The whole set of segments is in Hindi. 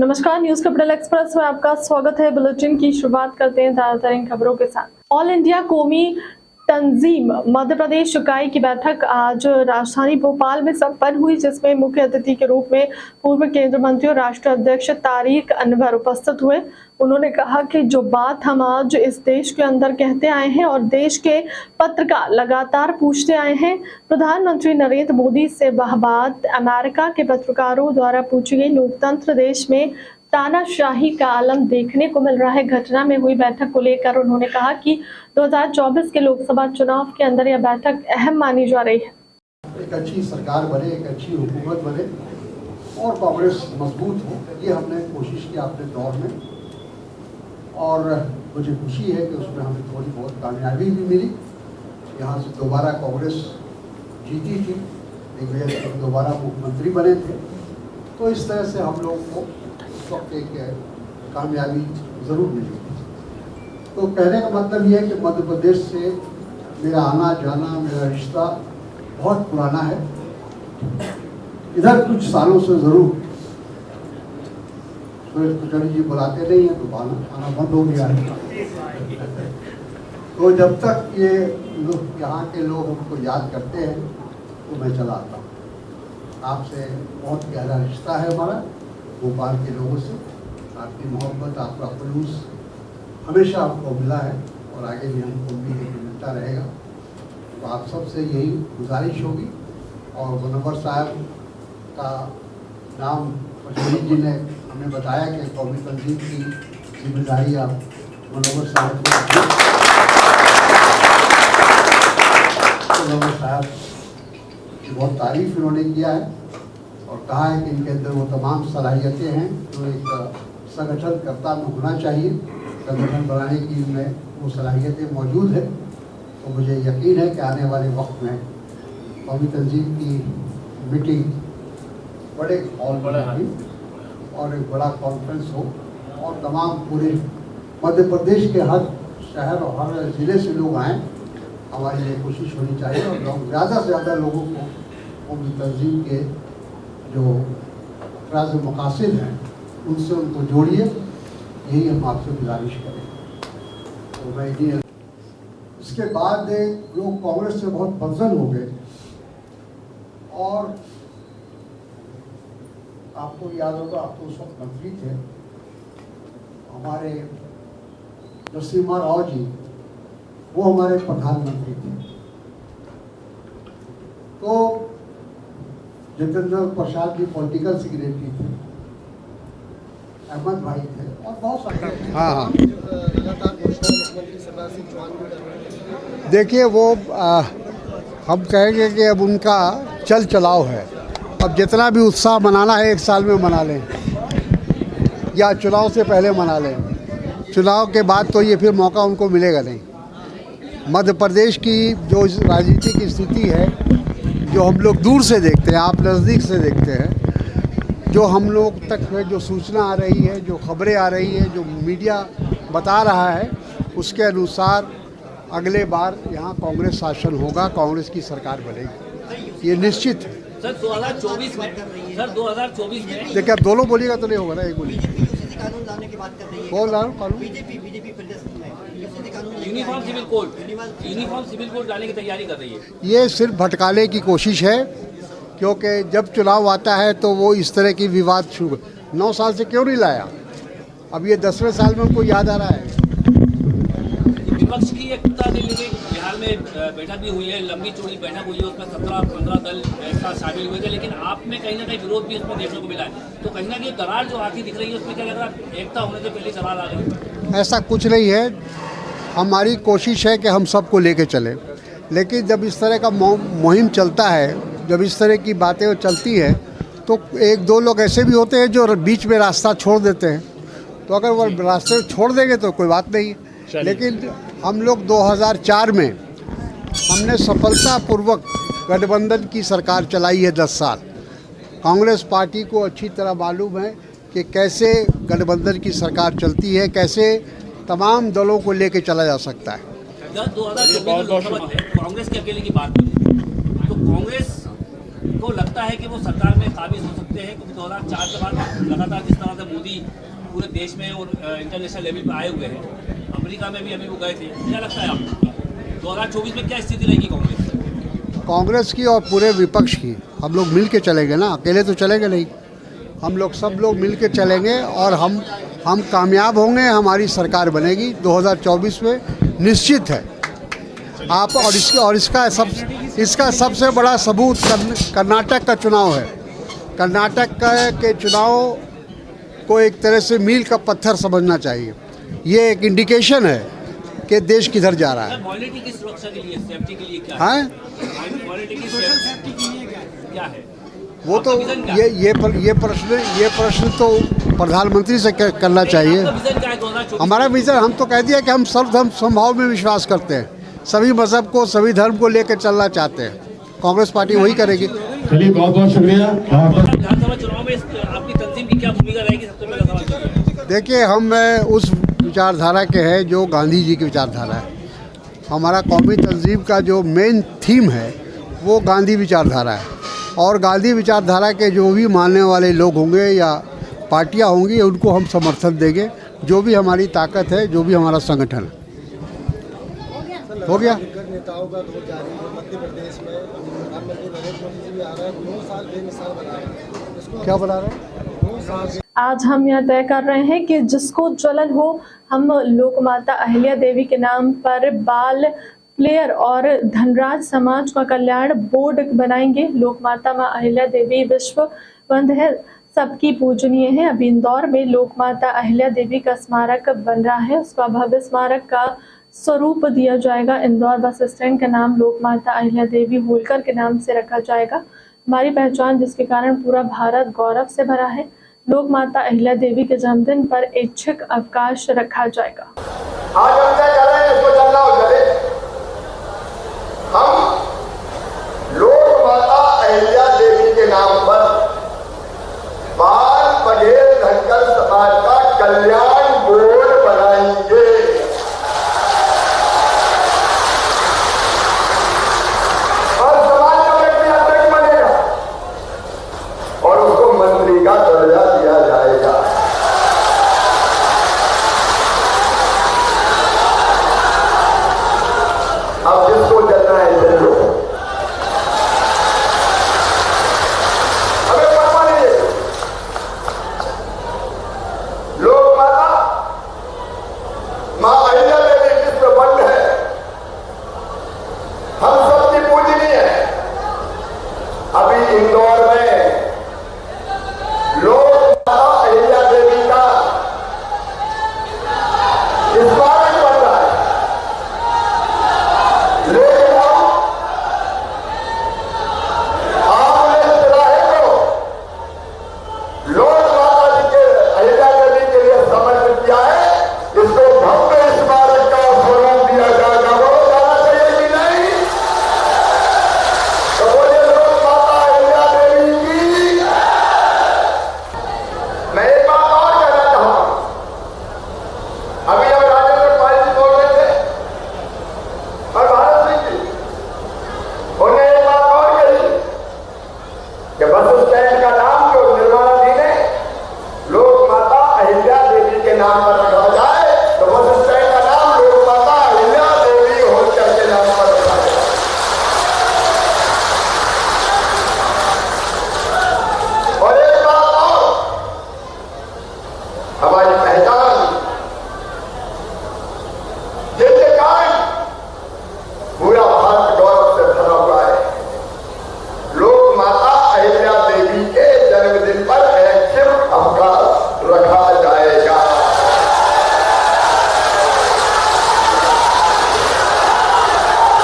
नमस्कार, न्यूज कैपिटल एक्सप्रेस में आपका स्वागत है। बुलेटिन की शुरुआत करते हैं ताज़ा खबरों के साथ। ऑल इंडिया कौमी तंजीम मध्य प्रदेश इकाई की बैठक आज राजधानी भोपाल में संपन्न हुई, जिसमें मुख्य अतिथि के रूप में पूर्व केंद्रीय मंत्री और राष्ट्रीय अध्यक्ष तारिक अनवर उपस्थित हुए। उन्होंने कहा कि जो बात हम आज इस देश के अंदर कहते आए हैं और देश के पत्रकार लगातार पूछते आए हैं, प्रधानमंत्री नरेंद्र मोदी से वह बात अमेरिका के पत्रकारों द्वारा पूछी गई लोकतंत्र देश में तानाशाही का आलम देखने को मिल रहा है। घटना में हुई बैठक को लेकर उन्होंने कहा कि 2024 के लोकसभा चुनाव के अंदर यह बैठक अहम मानी जा रही है। एक अच्छी सरकार बने, एक अच्छी हुकूमत बने और कांग्रेस मजबूत हो, ये हमने कोशिश की अपने दौर में और मुझे खुशी है कि उसमें हमें थोड़ी बहुत कामयाबी भी मिली। यहाँ से दोबारा कांग्रेस जीती थी, दिग्विजय सिंह दोबारा मुख्यमंत्री बने थे, तो इस तरह से हम लोग को उस वक्त एक कामयाबी ज़रूर मिली। तो कहने का मतलब ये है कि मध्य प्रदेश से मेरा आना जाना, मेरा रिश्ता बहुत पुराना है। इधर कुछ सालों से ज़रूर सुरेश पुजारी जी बुलाते नहीं हैं तो आना बंद हो गया है। तो जब तक ये लोग यहाँ के लोग हमको याद करते हैं तो मैं चला आता हूँ। आपसे बहुत गहरा रिश्ता है हमारा, भोपाल के लोगों से। आपकी मोहब्बत, आपका खुलूस हमेशा आपको मिला है और आगे भी हमको मिलता रहेगा। तो आप सबसे यही गुजारिश होगी। और मुनव्वर साहब का नाम पटेल जी ने हमें बताया कि कौमी तंजीम की जिम्मेदारी आप मुनव्वर साहब को। मुनव्वर साहब की बहुत तारीफ इन्होंने किया है और कहा है कि इनके अंदर वो तमाम सलाहियतें हैं जो एक संगठनकर्ता में होना चाहिए। संगठन बनाने की इनमें वो सलाहियतें मौजूद है। तो मुझे यकीन है कि आने वाले वक्त में कौमी तंजीम की मीटिंग बड़े हॉल में होगी और एक बड़ा कॉन्फ्रेंस हो और तमाम पूरे मध्य प्रदेश के हर शहर और हर ज़िले से लोग आएँ। हमारी ये कोशिश होनी चाहिए और लोग ज़्यादा से ज़्यादा लोगों को कौमी तंजीम के जो राज मकासद हैं उनसे उनको जोड़िए, यही हम आपसे गुजारिश करें। तो मैं ये इसके बाद लोग कांग्रेस से बहुत बदजन हो गए और आपको याद होगा, आप तो उस वक्त मंत्री थे, हमारे नरसिम्हा राव जी वो हमारे प्रधानमंत्री थे। तो जितेंद्र प्रसाद जी पॉलिटिकल सेक्रेटरी थे, अहमद भाई थे और बहुत सारे। हाँ, देखिए वो हम कहेंगे कि अब उनका चल चलाव है। अब जितना भी उत्साह मनाना है एक साल में मना लें या चुनाव से पहले मना लें, चुनाव के बाद तो ये फिर मौका उनको मिलेगा नहीं। मध्य प्रदेश की जो राजनीतिक स्थिति है, जो हम लोग दूर से देखते हैं, आप नज़दीक से देखते हैं, जो हम लोग तक है, जो सूचना आ रही है, जो खबरें आ रही है, जो मीडिया बता रहा है, उसके अनुसार अगले बार यहाँ कांग्रेस शासन होगा, कांग्रेस की सरकार बनेगी, ये निश्चित है। सर 2024 में देखिए आप दोनों बोलिएगा तो नहीं होगा ना, एक बोलिए। कानून लाने की बात कर रही है। कौन ला कानून? बीजेपी प्रदेश में यूनिफॉर्म सिविल कोड लाने की तैयारी कर रही है। ये सिर्फ भटकाने की कोशिश है, क्योंकि जब चुनाव आता है तो वो इस तरह की विवाद शुरू 9 साल से क्यों नहीं लाया, अब ये 10वें साल में उनको याद आ रहा है। विपक्ष की एकता दिल्ली में बिहार में बैठक भी हुई है, लंबी चौड़ी बैठक हुई है, उसमें 17-15 दल एक साथ शामिल हुए थे, लेकिन आप में कहीं ना कहीं विरोध भी उसमें देखने को मिला है। तो कहीं ना कहीं दरार जो आती दिख रही है उसमें क्या लग रहा है, एकता होने से पहले दरार आ गई? ऐसा कुछ नहीं है, हमारी कोशिश है कि हम सबको लेके चलें, लेकिन जब इस तरह का मुहिम चलता है, जब इस तरह की बातें चलती हैं, तो एक दो लोग ऐसे भी होते हैं जो बीच में रास्ता छोड़ देते हैं। तो अगर वो रास्ते छोड़ देंगे तो कोई बात नहीं, लेकिन हम लोग 2004 में हमने सफलतापूर्वक गठबंधन की सरकार चलाई है 10 साल। कांग्रेस पार्टी को अच्छी तरह मालूम है कि कैसे गठबंधन की सरकार चलती है, कैसे तमाम दलों को लेके चला जा सकता है। 2024 में कांग्रेस के अकेले की बात नहीं, तो कांग्रेस तो लगता है कि वो सरकार में काबिज हो सकते हैं, क्योंकि 2004 के बाद लगातार जिस तरह से मोदी पूरे देश में और इंटरनेशनल लेवल पर आए हुए हैं, अमेरिका में भी अभी वो गए थे, क्या लगता है आपको 2024 में क्या स्थिति रहेगी कांग्रेस की और पूरे विपक्ष की? हम लोग मिल के चलेंगे ना, अकेले तो चलेंगे नहीं। हम लोग सब लोग मिल के चलेंगे और हम कामयाब होंगे, हमारी सरकार बनेगी 2024 में, निश्चित है। आप और इसका सबसे बड़ा सबूत कर्नाटक का चुनाव है। कर्नाटक के चुनाव को एक तरह से मील का पत्थर समझना चाहिए। ये एक इंडिकेशन है कि देश किधर जा रहा है। मॉनिटरी की सुरक्षा के लिए, सेफ्टी के लिए क्या है? मॉनिटरी की सेफ्टी के लिए क्या है? वो तो ये प्रश्न तो प्रधानमंत्री से करना चाहिए। हमारा विजन, हम तो कह दिया कि हम सर्वधर्म समभाव में विश्वास करते हैं, सभी मजहब को, सभी धर्म को लेकर चलना चाहते हैं। कांग्रेस पार्टी वही करेगी। चलिए, बहुत बहुत शुक्रिया। विधानसभा चुनाव में आपकी तंजीम की क्या भूमिका रहेगी? सबसे पहला सवाल। देखिए, हम उस विचारधारा के हैं जो गांधी जी की विचारधारा है। हमारा कौमी तंजीम का जो मेन थीम है वो गांधी विचारधारा है, और गांधी विचारधारा के जो भी मानने वाले लोग होंगे या पार्टियां होंगी, उनको हम समर्थन देंगे। जो भी हमारी ताकत है, जो भी हमारा संगठन है। हो गया। नेताओं का दौर जारी है मध्य प्रदेश में। प्रधानमंत्री नरेंद्र मोदी जी भी आ रहे हैं, 9 साल बेमिसाल बना रहे हैं। क्या बना रहे हैं? 9 साल। आज हम यह तय कर रहे हैं कि जिसको जलन हो, हम लोकमाता अहिल्या देवी के नाम पर बाल प्लेयर और धनराज समाज का कल्याण बोर्ड बनाएंगे। लोकमाता मां अहिल्या देवी विश्व बंद है, सबकी पूजनीय है। अभी इंदौर में लोकमाता अहिल्या देवी का स्मारक बन रहा है, उसका भव्य स्मारक का स्वरूप दिया जाएगा। इंदौर बस स्टैंड का नाम लोकमाता अहिल्या देवी होलकर के नाम से रखा जाएगा। हमारी पहचान जिसके कारण पूरा भारत गौरव से भरा है। लोकमाता अहिल्या देवी के जन्मदिन पर ऐच्छिक अवकाश रखा जाएगा। आज हम क्या कर रहे हैं, इसको चलना हो चले। हम लोकमाता अहिल्या देवी के नाम पर बाल पटेल धनकर समाज का कल्याण बोर्ड बनाएंगे। और समाज का व्यक्ति अध्यक्ष बनेगा और उसको मंत्री का दर्जा दिया जाएगा। अब जिसको जलना है जल लो। हमें परवाह नहीं है। लोकमाता मां अहिल्या देवी विश्व बंद है, हम सबकी पूजनीय है। अभी इंदौर में लोकमाता अहिल्या देवी का स्मारक बन रहा है। लेकिन आपने चौराहे को लोकमाता जी के अहिल्या देवी के लिए समर्पित किया है। इसको भव्य स्मारक का स्वरूप दिया जाएगा। वो जाना चाहिए कि नहीं? तो बोलिए लोकमाता अहिल्या देवी की। मैं एक बात और कहना चाहूंगा। अभी हम राजेंद्र पाल जी बोल रहे थे और भारत सिंह जी, उन्होंने एक बात और कही कि बस स्टैंड का नाम जो निर्मला जी ने लोकमाता अहिल्या देवी के नाम पर रखा जाए, तो बस स्टैंड का नाम लोकमाता अहिल्या देवी होलकर के नाम पर रखा जाए। और एक बात और, हमारी पहचान जिसके कारण पूरा भारत गौरव से भरा हुआ है, लोकमाता अहिल्या देवी के जन्मदिन पर ऐच्छिक अवकाश रखा जाएगा।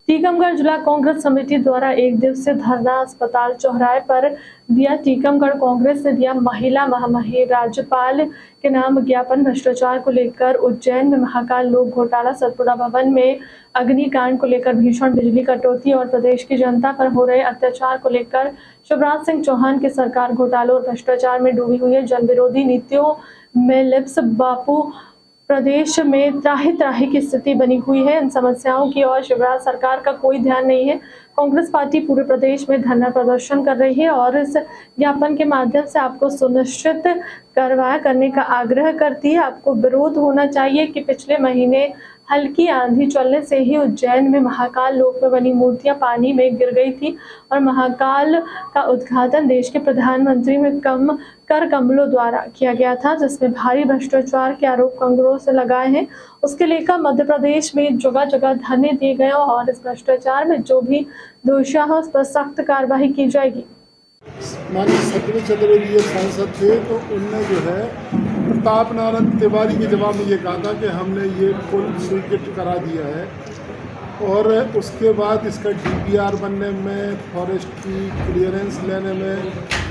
टीकमगढ़ जिला कांग्रेस समिति द्वारा एक दिवसीय धरना अस्पताल चौराहे पर दिया। टीकमगढ़ कांग्रेस ने दिया महिला महामहिम राज्यपाल के नाम ज्ञापन। भ्रष्टाचार को लेकर उज्जैन में महाकाल लोक घोटाला, सतपुड़ा भवन में अग्निकांड को लेकर भीषण बिजली कटौती और प्रदेश की जनता पर हो रहे अत्याचार को लेकर शिवराज सिंह चौहान की सरकार घोटालों और भ्रष्टाचार में डूबी हुई है। जन विरोधी नीतियों में लिप्त बापू प्रदेश में त्राहि त्राहि की स्थिति बनी हुई है। इन समस्याओं की ओर शिवराज सरकार का कोई ध्यान नहीं है। कांग्रेस पार्टी पूरे प्रदेश में धरना प्रदर्शन कर रही है और इस ज्ञापन के माध्यम से आपको सुनिश्चित कार्रवाई करने का आग्रह करती है। आपको विरोध होना चाहिए कि पिछले महीने हल्की आंधी चलने से ही उज्जैन में महाकाल लोक में बनी मूर्तियां पानी में गिर गई थी और महाकाल का उद्घाटन देश के प्रधानमंत्री में कर कमलों द्वारा किया गया था, जिसमें भारी भ्रष्टाचार के आरोप कांग्रेस से लगाए हैं। उसके लेकर मध्य प्रदेश में जगह जगह धरने दिए गए और इस भ्रष्टाचार में जो भी दोषी है उस पर सख्त कार्रवाई की जाएगी। माननीय सत्यवीर चतुर्वेदी सांसद थे, तो उनने जो है प्रताप नारायण तिवारी के जवाब में ये कहा था कि हमने ये पुल स्वीकृत करा दिया है और उसके बाद इसका DPR बनने में, फॉरेस्ट की क्लियरेंस लेने में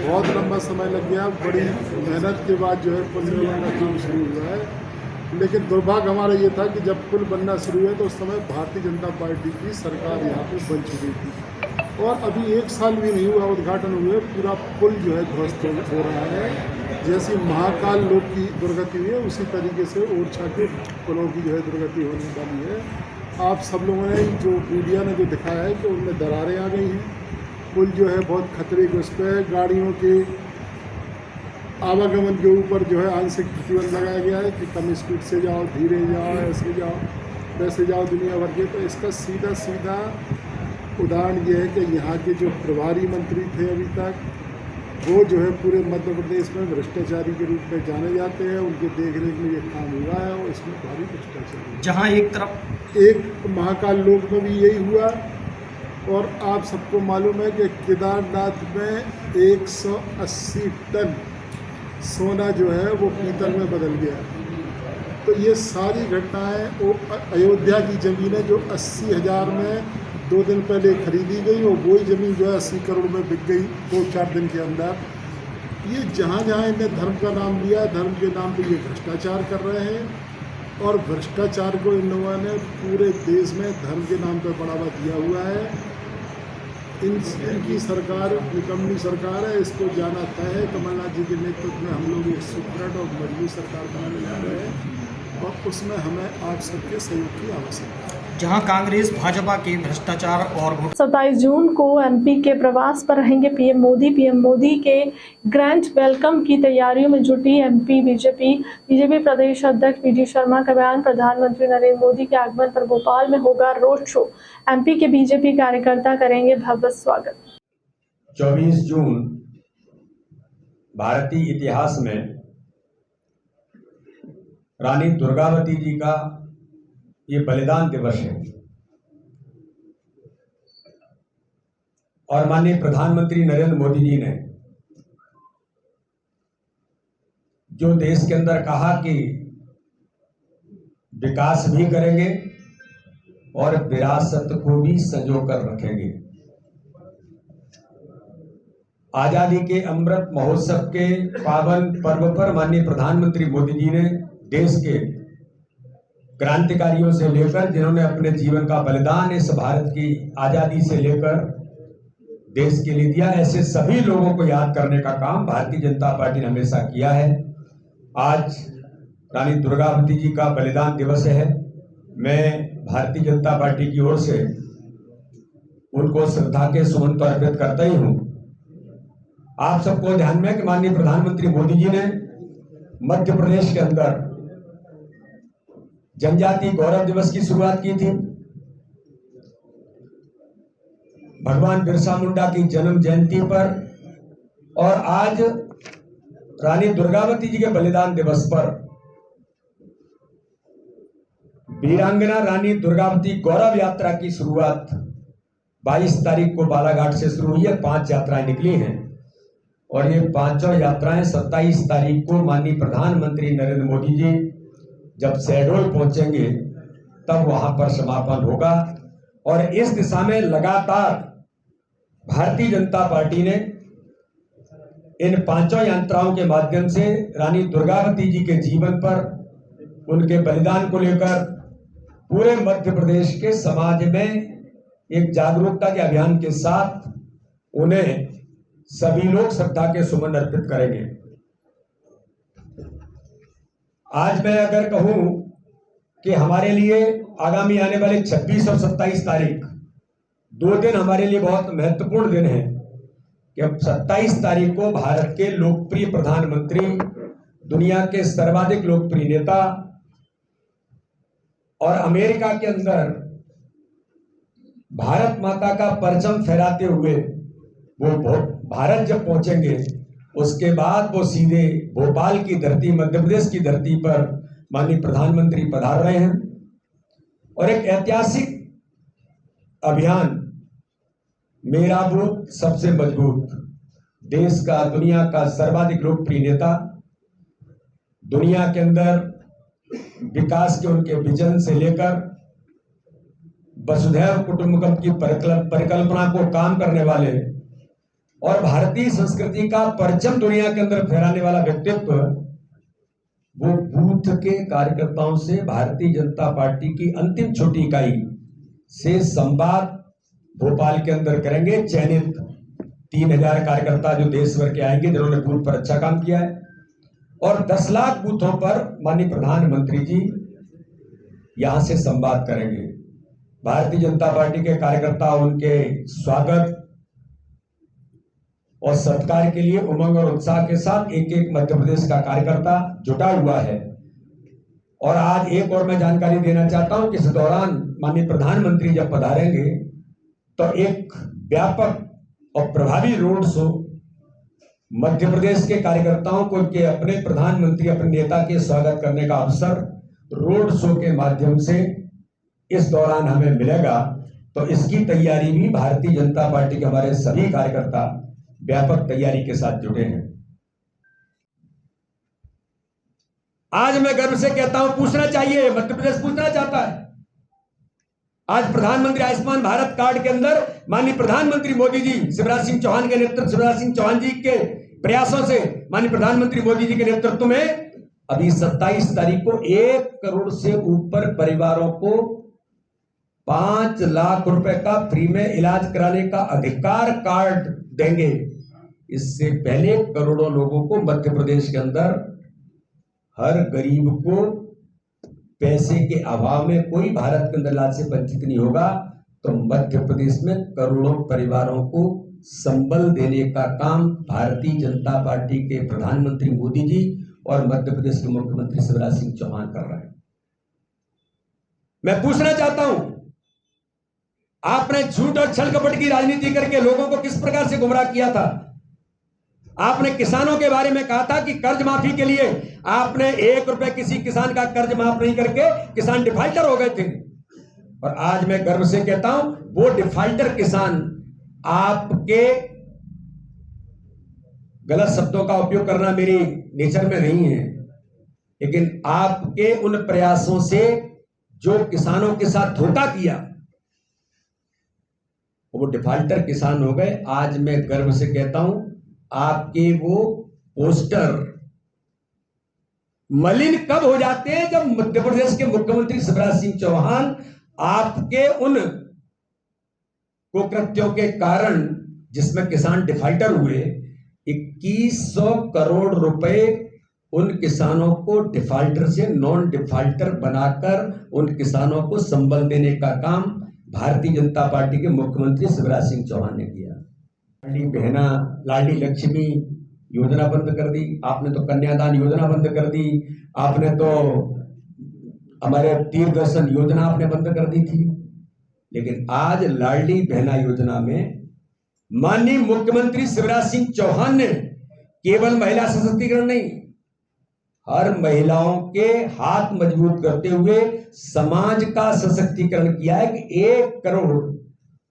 बहुत लंबा समय लग गया। बड़ी मेहनत के बाद जो है पुल निर्माण का काम शुरू हुआ है। लेकिन दुर्भाग्य हमारा ये था कि जब पुल बनना शुरू हुआ तो उस समय भारतीय जनता पार्टी की सरकार यहाँ पे बन चुकी थी और अभी 1 साल भी नहीं हुआ उद्घाटन हुए, पूरा पुल जो है ध्वस्त हो रहा है। जैसी महाकाल लोक की दुर्गति हुई है उसी तरीके से ओरछा के पुलों की जो है दुर्गति होने वाली है। आप सब लोगों ने जो मीडिया ने जो दिखाया है कि उनमें दरारें आ गई हैं, पुल जो है बहुत खतरे के उस पर, गाड़ियों के आवागमन के ऊपर जो है आंशिक प्रतिबंध लगाया गया है कि कम स्पीड से जाओ, धीरे जाओ, ऐसे जाओ, वैसे जाओ, दुनिया भर के। तो इसका सीधा उदाहरण ये है कि यहाँ के जो प्रभारी मंत्री थे अभी तक, वो जो है पूरे मध्य प्रदेश में भ्रष्टाचारी के रूप में जाने जाते हैं। उनके देखरेख में ये काम हुआ है और इसमें भारी भ्रष्टाचार, जहां एक तरफ एक महाकाल लोक में भी यही हुआ। और आप सबको मालूम है कि केदारनाथ में 180 टन सोना जो है वो पीतल में बदल गया। तो ये सारी घटनाएं वो अयोध्या की ज़मीन है जो 80,000 में 2 दिन पहले खरीदी गई और वही ज़मीन जो है 80 करोड़ में बिक गई 2-4 दिन के अंदर। ये जहाँ इन्हें धर्म का नाम लिया, धर्म के नाम पे ये भ्रष्टाचार कर रहे हैं और भ्रष्टाचार को इन लोगों ने पूरे देश में धर्म के नाम पर बढ़ावा दिया हुआ है। इनकी सरकार निकम्मी सरकार है, इसको जाना तय है। कमलनाथ जी के नेतृत्व में हम लोग एक सुदृढ़ और मजबूत सरकार बनाने जा रहे हैं और उसमें हमें आप सबके सहयोग की आवश्यकता है। जहां कांग्रेस भाजपा के भ्रष्टाचार और 27 जून को MP के प्रवास पर रहेंगे PM मोदी। PM मोदी के ग्रैंड वेलकम की तैयारियों में जुटी MP बीजेपी प्रदेश अध्यक्ष VD शर्मा का बयान। प्रधानमंत्री नरेंद्र मोदी के आगमन पर भोपाल में होगा रोड शो। MP के बीजेपी कार्यकर्ता करेंगे भव्य स्वागत। 24 जून भारतीय इतिहास में रानी दुर्गावती जी का ये बलिदान दिवस है और माननीय प्रधानमंत्री नरेंद्र मोदी जी ने जो देश के अंदर कहा कि विकास भी करेंगे और विरासत को भी संजो कर रखेंगे। आजादी के अमृत महोत्सव के पावन पर्व पर माननीय प्रधानमंत्री मोदी जी ने देश के क्रांतिकारियों से लेकर जिन्होंने अपने जीवन का बलिदान इस भारत की आजादी से लेकर देश के लिए दिया, ऐसे सभी लोगों को याद करने का काम भारतीय जनता पार्टी ने हमेशा किया है। आज रानी दुर्गावती जी का बलिदान दिवस है। मैं भारतीय जनता पार्टी की ओर से उनको श्रद्धा के सुमन तो अर्पित करता ही हूं। आप सबको ध्यान में है कि माननीय प्रधानमंत्री मोदी जी ने मध्य प्रदेश के अंदर जनजाति गौरव दिवस की शुरुआत की थी। भगवान बिरसा मुंडा की जन्म जयंती पर और आज रानी दुर्गावती जी के बलिदान दिवस पर वीरांगना रानी दुर्गावती गौरव यात्रा की शुरुआत 22 तारीख को बालाघाट से शुरू हुई है। 5 यात्राएं निकली हैं और ये 5 यात्राएं 27 तारीख को माननीय प्रधानमंत्री नरेंद्र मोदी जी जब शहडोल पहुंचेंगे तब वहां पर समापन होगा। और इस दिशा में लगातार भारतीय जनता पार्टी ने इन 5 यात्राओं के माध्यम से रानी दुर्गावती जी के जीवन पर, उनके बलिदान को लेकर पूरे मध्य प्रदेश के समाज में एक जागरूकता के अभियान के साथ उन्हें सभी लोग श्रद्धा के सुमन अर्पित करेंगे। आज मैं अगर कहूं कि हमारे लिए आगामी आने वाले 26 और 27 तारीख 2 दिन हमारे लिए बहुत महत्वपूर्ण दिन है कि अब 27 तारीख को भारत के लोकप्रिय प्रधानमंत्री, दुनिया के सर्वाधिक लोकप्रिय नेता और अमेरिका के अंदर भारत माता का परचम फहराते हुए वो भारत जब पहुंचेंगे, उसके बाद वो सीधे भोपाल की धरती, मध्य प्रदेश की धरती पर माननीय प्रधानमंत्री पधार रहे हैं और एक ऐतिहासिक अभियान, मेरा बूथ सबसे मजबूत, देश का, दुनिया का सर्वाधिक लोकप्रिय नेता, दुनिया के अंदर विकास के उनके विजन से लेकर वसुधैव कुटुंबकम की परिकल्पना को काम करने वाले और भारतीय संस्कृति का परचम दुनिया के अंदर फहराने वाला व्यक्तित्व, वो बूथ के कार्यकर्ताओं से भारतीय जनता पार्टी की अंतिम छोटी इकाई से संवाद भोपाल के अंदर करेंगे। चयनित 3000 कार्यकर्ता जो देश भर के आएंगे, जिन्होंने बूथ पर अच्छा काम किया है, और 10 लाख बूथों पर माननीय प्रधानमंत्री जी यहां से संवाद करेंगे। भारतीय जनता पार्टी के कार्यकर्ता उनके स्वागत और सत्कार के लिए उमंग और उत्साह के साथ एक एक मध्य प्रदेश का कार्यकर्ता जुटा हुआ है। और आज एक और मैं जानकारी देना चाहता हूं कि इस दौरान माननीय प्रधानमंत्री जब पधारेंगे तो एक व्यापक और प्रभावी रोड शो मध्य प्रदेश के कार्यकर्ताओं को के अपने प्रधानमंत्री, अपने नेता के स्वागत करने का अवसर रोड शो के माध्यम से इस दौरान हमें मिलेगा। तो इसकी तैयारी भी भारतीय जनता पार्टी के हमारे सभी कार्यकर्ता व्यापक तैयारी के साथ जुटे हैं। आज मैं गर्व से कहता हूं, पूछना चाहिए, मध्य प्रदेश पूछना चाहता है। आज प्रधानमंत्री आयुष्मान भारत कार्ड के अंदर माननीय प्रधानमंत्री मोदी जी, शिवराज सिंह चौहान के नेतृत्व, शिवराज सिंह चौहान जी के प्रयासों से माननीय प्रधानमंत्री मोदी जी के नेतृत्व में अभी 27 तारीख को 1 करोड़ से ऊपर परिवारों को 5 लाख रुपए का फ्री में इलाज कराने का अधिकार कार्ड देंगे। इससे पहले करोड़ों लोगों को मध्य प्रदेश के अंदर, हर गरीब को पैसे के अभाव में कोई भारत के अंदर इलाज से वंचित नहीं होगा। तो मध्य प्रदेश में करोड़ों परिवारों को संबल देने का काम भारतीय जनता पार्टी के प्रधानमंत्री मोदी जी और मध्य प्रदेश के मुख्यमंत्री शिवराज सिंह चौहान कर रहे हैं। मैं पूछना चाहता हूं, आपने झूठ और छल कपट की राजनीति करके लोगों को किस प्रकार से गुमराह किया था। आपने किसानों के बारे में कहा था कि कर्ज माफी के लिए आपने 1 रुपए किसी किसान का कर्ज माफ नहीं करके किसान डिफाल्टर हो गए थे। और आज मैं गर्व से कहता हूं, वो डिफाल्टर किसान आपके, गलत शब्दों का उपयोग करना मेरी नेचर में नहीं है, लेकिन आपके उन प्रयासों से जो किसानों के साथ धोखा किया, वो डिफाल्टर किसान हो गए। आज मैं गर्व से कहता हूं, आपके वो पोस्टर मलिन कब हो जाते हैं, जब मध्य प्रदेश के मुख्यमंत्री शिवराज सिंह चौहान आपके उन कुकृत्यों के कारण, जिसमें किसान डिफाल्टर हुए, 2100 करोड़ रुपए उन किसानों को डिफाल्टर से नॉन डिफाल्टर बनाकर उन किसानों को संबल देने का काम भारतीय जनता पार्टी के मुख्यमंत्री शिवराज सिंह चौहान ने किया। लाडली बहना, लाडली लक्ष्मी योजना बंद कर दी आपने, तो कन्यादान योजना बंद कर दी आपने, तो हमारे तीर्थ दर्शन योजना आपने बंद कर दी थी। लेकिन आज लाडली बहना योजना में माननीय मुख्यमंत्री शिवराज सिंह चौहान ने केवल महिला सशक्तिकरण नहीं, हर महिलाओं के हाथ मजबूत करते हुए समाज का सशक्तिकरण किया है कि 1 करोड़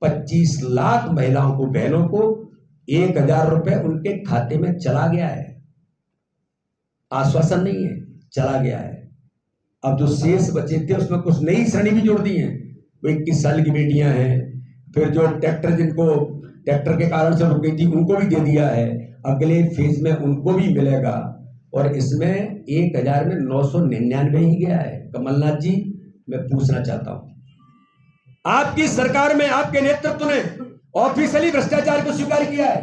25 लाख महिलाओं को, बहनों को 1000 रुपए उनके खाते में चला गया है। आश्वासन नहीं है, चला गया है। अब जो शेष बचे थे उसमें कुछ नई श्रेणी भी जोड़ दी है। वो 21 साल की बेटियां हैं, फिर जो ट्रैक्टर, जिनको ट्रैक्टर के कारण से रुक गई थी, उनको भी दे दिया है। अगले फेज में उनको भी मिलेगा और इसमें 1000 में 999 ही गया है। कमलनाथ जी, मैं पूछना चाहता हूं, आपकी सरकार में आपके नेतृत्व ने ऑफिशियली भ्रष्टाचार को स्वीकार किया है।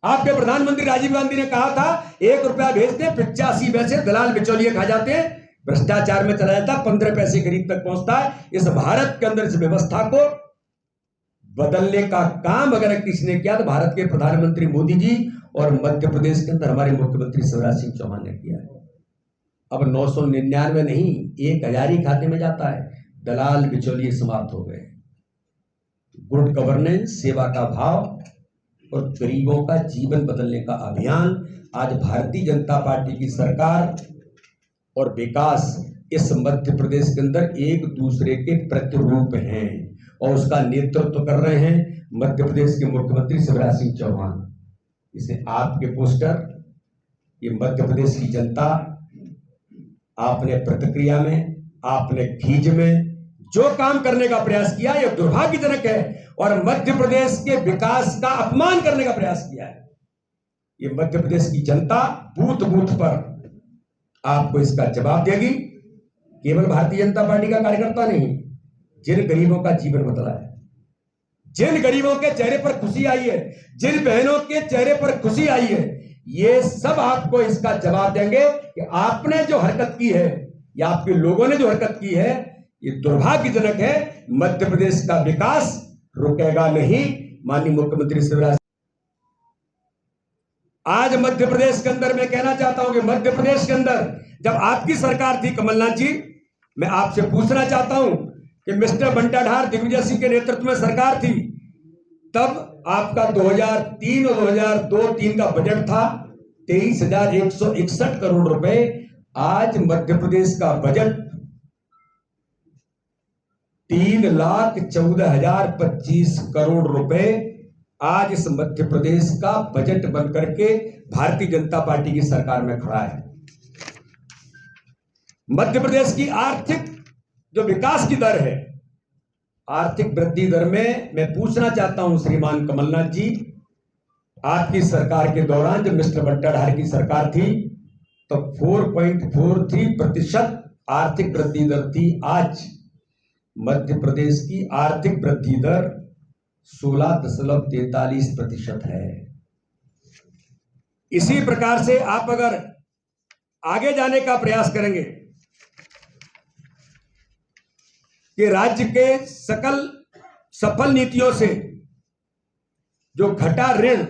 आपके प्रधानमंत्री राजीव गांधी ने कहा था 1 रुपया भेजते 85 पैसे दलाल बिचौलिए खा जाते हैं, भ्रष्टाचार में चला जाता, 15 पैसे गरीब तक पहुंचता है। इस भारत के अंदर इस व्यवस्था को बदलने का काम अगर किसी ने किया तो भारत के प्रधानमंत्री मोदी जी और मध्य प्रदेश के अंदर हमारे मुख्यमंत्री शिवराज सिंह चौहान ने किया है। अब 999 नहीं 1000 ही खाते में जाता है। दलाल बिचौलिए समाप्त हो गए। गुड गवर्नेंस, सेवा का भाव और गरीबों का जीवन बदलने का अभियान आज भारतीय जनता पार्टी की सरकार और विकास इस मध्य प्रदेश के अंदर एक दूसरे के प्रतिरूप हैं और उसका नेतृत्व कर रहे हैं मध्य प्रदेश के मुख्यमंत्री शिवराज सिंह चौहान। इसे आपके पोस्टर, ये मध्य प्रदेश की जनता आपने प्रतिक्रिया में, आपने खींच में जो काम करने का प्रयास किया यह दुर्भाग्यजनक है और मध्य प्रदेश के विकास का अपमान करने का प्रयास किया है। ये मध्य प्रदेश की जनता बूथ बूथ पर आपको इसका जवाब देगी। केवल भारतीय जनता पार्टी का कार्यकर्ता नहीं, जिन गरीबों का जीवन बदला है, जिन गरीबों के चेहरे पर खुशी आई है, जिन बहनों के चेहरे पर खुशी आई है, ये सब आपको इसका जवाब देंगे कि आपने जो हरकत की है या आपके लोगों ने जो हरकत की है ये दुर्भाग्यजनक है। मध्य प्रदेश का विकास रुकेगा नहीं। माननीय मुख्यमंत्री शिवराज, आज मध्य प्रदेश के अंदर मैं कहना चाहता हूं कि मध्य प्रदेश के अंदर जब आपकी सरकार थी कमलनाथ जी, मैं आपसे पूछना चाहता हूं कि मिस्टर बंटाधार दिग्विजय सिंह के नेतृत्व में सरकार थी, तब आपका 2003 और 2002-03 का बजट था 23,161 करोड़ रुपए। आज मध्य प्रदेश का बजट 3,14,025 करोड़ रुपए आज इस मध्य प्रदेश का बजट बनकर के भारतीय जनता पार्टी की सरकार में खड़ा है। मध्य प्रदेश की आर्थिक जो विकास की दर है, आर्थिक वृद्धि दर में मैं पूछना चाहता हूं श्रीमान कमलनाथ जी, आपकी सरकार के दौरान जब मिस्टर बंटाधार की सरकार थी तो 4.43% आर्थिक वृद्धि दर थी। आज मध्य प्रदेश की आर्थिक वृद्धि दर 16.43% है। इसी प्रकार से आप अगर आगे जाने का प्रयास करेंगे कि राज्य के सकल सफल नीतियों से जो घटा ऋण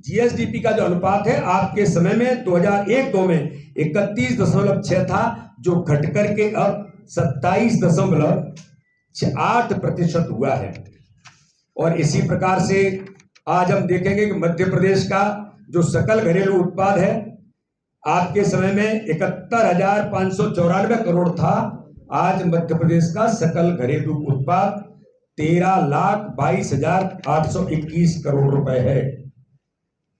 जीएसडीपी का जो अनुपात है आपके समय में 2001-02 में 31.6 था, जो घट करके अब 27.8% हुआ है। और इसी प्रकार से आज हम देखेंगे कि मध्य प्रदेश का जो सकल घरेलू उत्पाद है आपके समय में 71,594 करोड़ था, आज मध्य प्रदेश का सकल घरेलू उत्पाद 13,22,821 करोड़ रुपए है।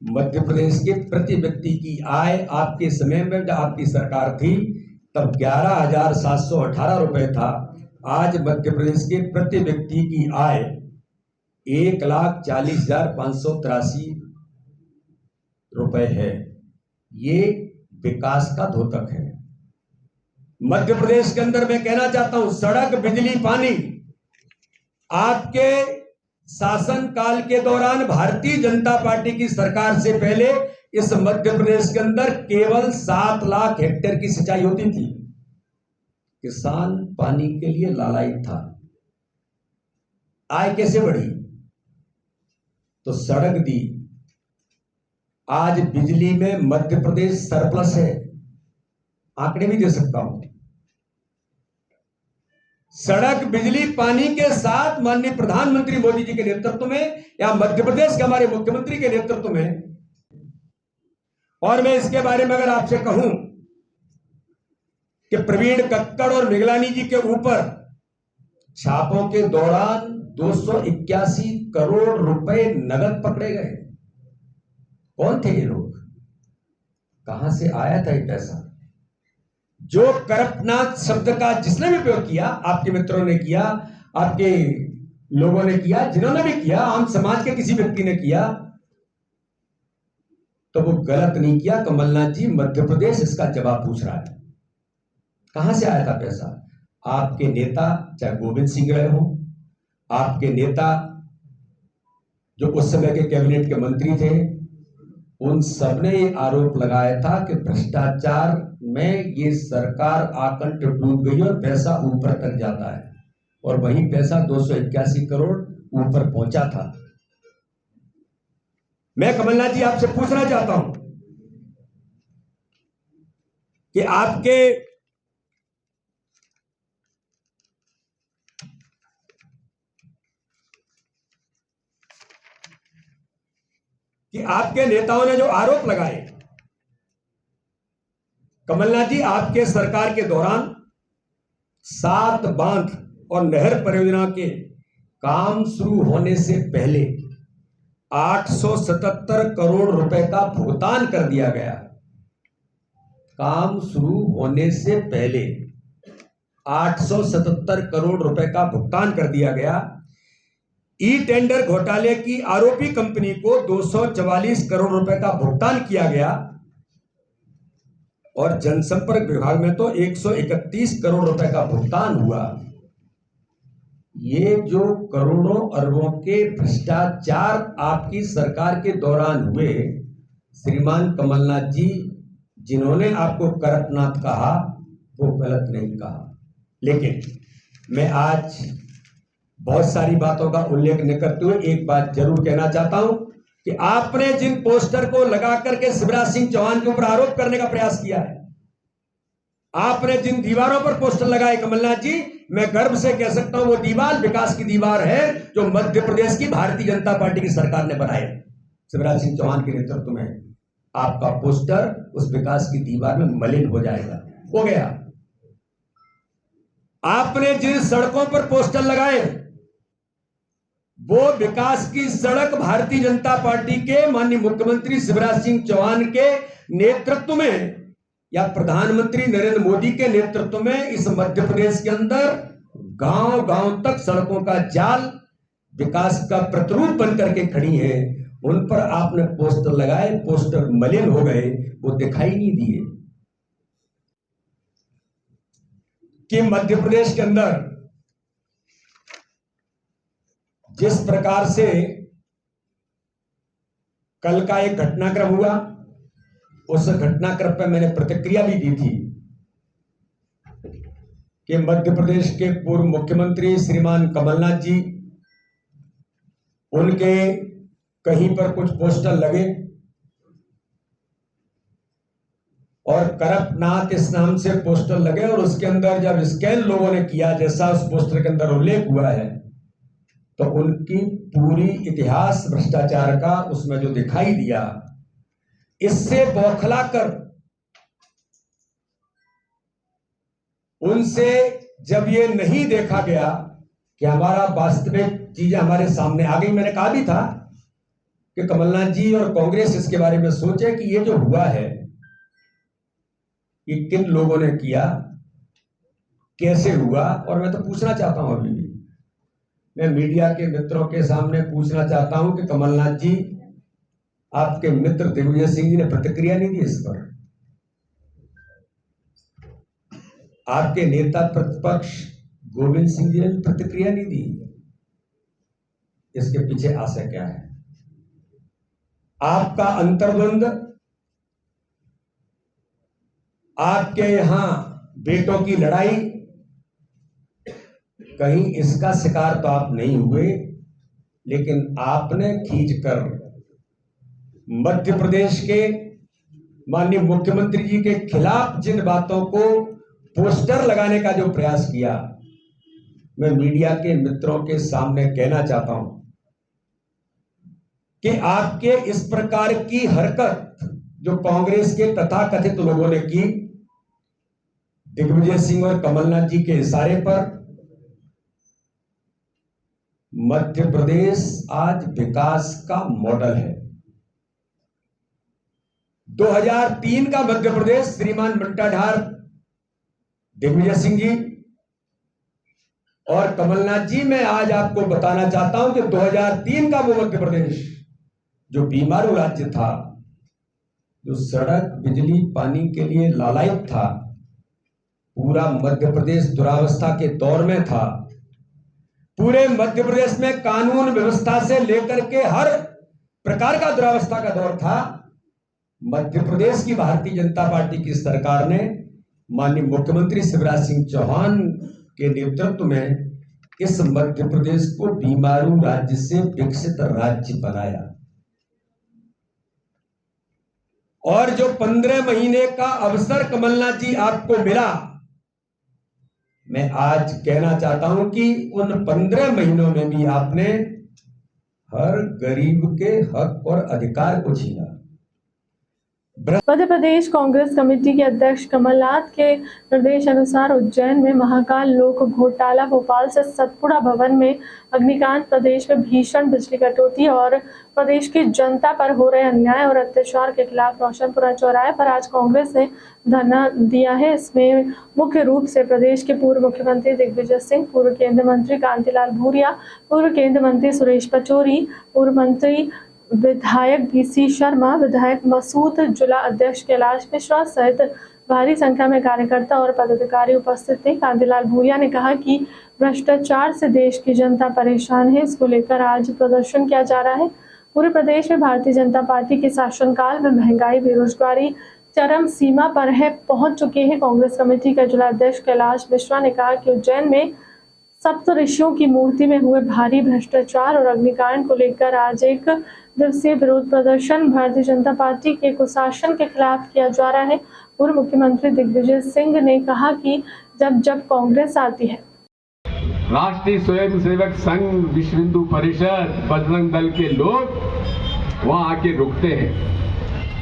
मध्य प्रदेश के प्रति व्यक्ति की आय आपके समय में जब आपकी सरकार थी तब 11,718 रुपए था, आज मध्य प्रदेश के प्रति व्यक्ति की आय 1,40,583 रुपए है। ये विकास का द्योतक है। मध्य प्रदेश के अंदर मैं कहना चाहता हूं सड़क, बिजली, पानी आपके शासन काल के दौरान भारतीय जनता पार्टी की सरकार से पहले इस मध्य प्रदेश के अंदर केवल 7 लाख हेक्टेयर की सिंचाई होती थी। किसान पानी के लिए लालायित था। आय कैसे बढ़ी? तो सड़क दी। आज बिजली में मध्य प्रदेश सरप्लस है, आंकड़े भी दे सकता हूं। सड़क, बिजली, पानी के साथ माननीय प्रधानमंत्री मोदी जी के नेतृत्व में या मध्य प्रदेश के हमारे मुख्यमंत्री के नेतृत्व में, और मैं इसके बारे में अगर आपसे कहूं कि प्रवीण कक्कड़ और मिगलानी जी के ऊपर छापों के दौरान 281 करोड़ रुपए नगद पकड़े गए। कौन थे ये लोग? कहां से आया था ये पैसा? जो करप्टनाथ शब्द का जिसने भी प्रयोग किया, आपके मित्रों ने किया, आपके लोगों ने किया, जिन्होंने भी किया, आम समाज के किसी व्यक्ति ने किया, तो वो गलत नहीं किया। कमलनाथ जी, मध्य प्रदेश इसका जवाब पूछ रहा है। कहां से आया था पैसा? आपके नेता चाहे गोविंद सिंह रहे हो, आपके नेता जो उस समय के कैबिनेट के मंत्री थे, उन सबने ये आरोप लगाया था कि भ्रष्टाचार में ये सरकार आकंठ डूब गई और पैसा ऊपर तक जाता है, और वही पैसा 281 करोड़ ऊपर पहुंचा था। मैं कमलनाथ जी आपसे पूछना चाहता हूं कि आपके नेताओं ने जो आरोप लगाए, कमलनाथ जी आपके सरकार के दौरान 7 बांध और नहर परियोजना के काम शुरू होने से पहले 877 करोड़ रुपए का भुगतान कर दिया गया। काम शुरू होने से पहले 877 करोड़ रुपए का भुगतान कर दिया गया। ई टेंडर घोटाले की आरोपी कंपनी को 244 करोड़ रुपए का भुगतान किया गया, और जनसंपर्क विभाग में तो 131 करोड़ रुपए का भुगतान हुआ। ये जो करोड़ों अरबों के भ्रष्टाचार आपकी सरकार के दौरान हुए, श्रीमान कमलनाथ जी जिन्होंने आपको करप्टनाथ कहा वो गलत नहीं कहा। लेकिन मैं आज बहुत सारी बातों का उल्लेख न करते हुए एक बात जरूर कहना चाहता हूं कि आपने जिन पोस्टर को लगा करके शिवराज सिंह चौहान के ऊपर आरोप करने का प्रयास किया है, आपने जिन दीवारों पर पोस्टर लगाए कमलनाथ जी, मैं गर्व से कह सकता हूं वो दीवार विकास की दीवार है जो मध्य प्रदेश की भारतीय जनता पार्टी की सरकार ने बनाई। शिवराज सिंह चौहान के नेतृत्व में आपका पोस्टर उस विकास की दीवार में मलिन हो जाएगा, हो गया। आपने जिन सड़कों पर पोस्टर लगाए वो विकास की सड़क भारतीय जनता पार्टी के माननीय मुख्यमंत्री शिवराज सिंह चौहान के नेतृत्व में या प्रधानमंत्री नरेंद्र मोदी के नेतृत्व में इस मध्य प्रदेश के अंदर गांव गांव तक सड़कों का जाल विकास का प्रतिरूप बन करके खड़ी है, उन पर आपने पोस्टर लगाए, पोस्टर मलिन हो गए, वो दिखाई नहीं दिए। कि मध्य प्रदेश के अंदर जिस प्रकार से कल का एक घटनाक्रम हुआ, उस घटनाक्रम पर मैंने प्रतिक्रिया भी दी थी कि मध्य प्रदेश के पूर्व मुख्यमंत्री श्रीमान कमलनाथ जी, उनके कहीं पर कुछ पोस्टर लगे और करप्टनाथ इस नाम से पोस्टर लगे, और उसके अंदर जब स्कैन लोगों ने किया जैसा उस पोस्टर के अंदर उल्लेख हुआ है, तो उनकी पूरी इतिहास भ्रष्टाचार का उसमें जो दिखाई दिया, इससे बौखलाकर उनसे जब ये नहीं देखा गया कि हमारा वास्तविक चीजें हमारे सामने आ गई, मैंने कहा भी था कि कमलनाथ जी और कांग्रेस इसके बारे में सोचे कि ये जो हुआ है ये किन लोगों ने किया, कैसे हुआ। और मैं तो पूछना चाहता हूं, अभी भी मैं मीडिया के मित्रों के सामने पूछना चाहता हूं कि कमलनाथ जी, आपके मित्र दिग्विजय सिंह जी ने प्रतिक्रिया नहीं दी इस पर, आपके नेता प्रतिपक्ष गोविंद सिंह जी ने प्रतिक्रिया नहीं दी, इसके पीछे आशय क्या है? आपका अंतर्द्वंद, आपके यहां बेटों की लड़ाई, कहीं इसका शिकार तो आप नहीं हुए, लेकिन आपने खींचकर मध्य प्रदेश के माननीय मुख्यमंत्री जी के खिलाफ जिन बातों को पोस्टर लगाने का जो प्रयास किया, मैं मीडिया के मित्रों के सामने कहना चाहता हूं कि आपके इस प्रकार की हरकत जो कांग्रेस के तथाकथित लोगों ने की, दिग्विजय सिंह और कमलनाथ जी के इशारे पर, मध्य प्रदेश आज विकास का मॉडल है। 2003 का मध्य प्रदेश श्रीमान बंटाढार दिग्विजय सिंह जी और कमलनाथ जी, मैं आज आपको बताना चाहता हूं कि 2003 का वो मध्य प्रदेश जो बीमारू राज्य था, जो सड़क बिजली पानी के लिए लालायित था, पूरा मध्य प्रदेश दुरावस्था के दौर में था। पूरे मध्य प्रदेश में कानून व्यवस्था से लेकर के हर प्रकार का दुरावस्था का दौर था। मध्य प्रदेश की भारतीय जनता पार्टी की सरकार ने माननीय मुख्यमंत्री शिवराज सिंह चौहान के नेतृत्व में इस मध्य प्रदेश को बीमारू राज्य से विकसित राज्य बनाया। और जो 15 महीने का अवसर कमलनाथ जी आपको मिला, मैं आज कहना चाहता हूं कि उन 15 महीनों में भी आपने हर गरीब के हक और अधिकार को छीना। मध्य प्रदेश कांग्रेस कमेटी के अध्यक्ष कमलनाथ के निर्देश अनुसार उज्जैन में महाकाल लोक घोटाला, भोपाल से सतपुड़ा भवन में अग्निकांड, प्रदेश में भीषण बिजली कटौती और प्रदेश की जनता पर हो रहे अन्याय और अत्याचार के खिलाफ रोशनपुरा चौराहे पर आज कांग्रेस ने धरना दिया है। इसमें मुख्य रूप से प्रदेश के पूर्व मुख्यमंत्री दिग्विजय सिंह, पूर्व केंद्रीय मंत्री कांतिलाल भूरिया, पूर्व केंद्रीय मंत्री सुरेश पचौरी, पूर्व मंत्री विधायक बीसी शर्मा, विधायक मसूद, जिला अध्यक्ष कैलाश मिश्रा सहित भारी संख्या में कार्यकर्ता और पदाधिकारी उपस्थित थे। कांतिलाल भूरिया ने कहा कि भ्रष्टाचार से देश की जनता परेशान है, इसको लेकर आज प्रदर्शन किया जा रहा है। पूरे प्रदेश में भारतीय जनता पार्टी के शासनकाल में महंगाई, बेरोजगारी चरम सीमा पर पहुंच चुके हैं। कांग्रेस कमेटी का जिला अध्यक्ष कैलाश मिश्रा ने कहा कि उज्जैन में सप्त ऋषियों की मूर्ति में हुए भारी भ्रष्टाचार और अग्निकांड को लेकर आज एक दिवसीय विरोध प्रदर्शन भारतीय जनता पार्टी के कुशासन के खिलाफ किया जा रहा है। पूर्व मुख्यमंत्री दिग्विजय सिंह ने कहा कि जब कांग्रेस आती है, राष्ट्रीय स्वयंसेवक संघ, विश्व हिंदू परिषद, बजरंग दल के लोग वहां आके रुकते हैं।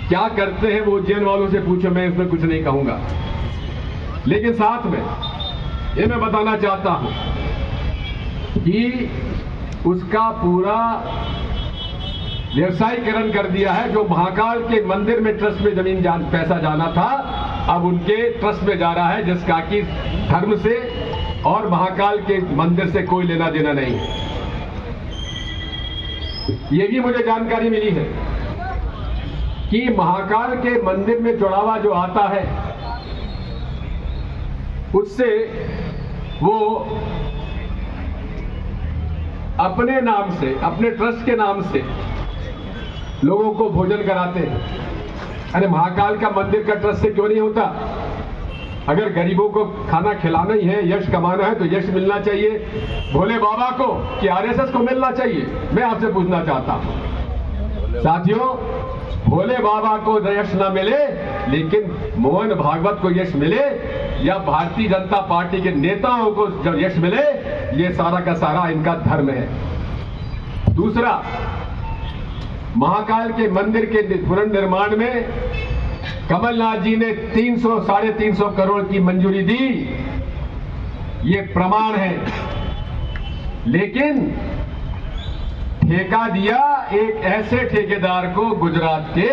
क्या करते हैं वो उज्जैन वालों से पूछो, मैं इसमें कुछ नहीं कहूंगा। लेकिन साथ में ये मैं बताना चाहता हूं कि उसका पूरा व्यवसायीकरण कर दिया है। जो महाकाल के मंदिर में ट्रस्ट में जमीन पैसा जाना था, अब उनके ट्रस्ट में जा रहा है, जिसका कि धर्म से और महाकाल के मंदिर से कोई लेना देना नहीं है। ये भी मुझे जानकारी मिली है कि महाकाल के मंदिर में चढ़ावा जो आता है, उससे वो अपने नाम से, अपने ट्रस्ट के नाम से लोगों को भोजन कराते हैं। अरे महाकाल का मंदिर का ट्रस्ट से क्यों नहीं होता? अगर गरीबों को खाना खिलाना ही है, यश कमाना है, तो यश मिलना चाहिए भोले बाबा को कि आरएसएस को मिलना चाहिए? मैं आपसे पूछना चाहता हूं साथियों, भोले बाबा को यश ना मिले लेकिन मोहन भागवत को यश मिले, या भारतीय जनता पार्टी के नेताओं को जब यश मिले, ये सारा का सारा इनका धर्म है। दूसरा, महाकाल के मंदिर के पुनर्निर्माण में कमलनाथ जी ने 300-350 करोड़ की मंजूरी दी, ये प्रमाण है। लेकिन ठेका दिया एक ऐसे ठेकेदार को गुजरात के,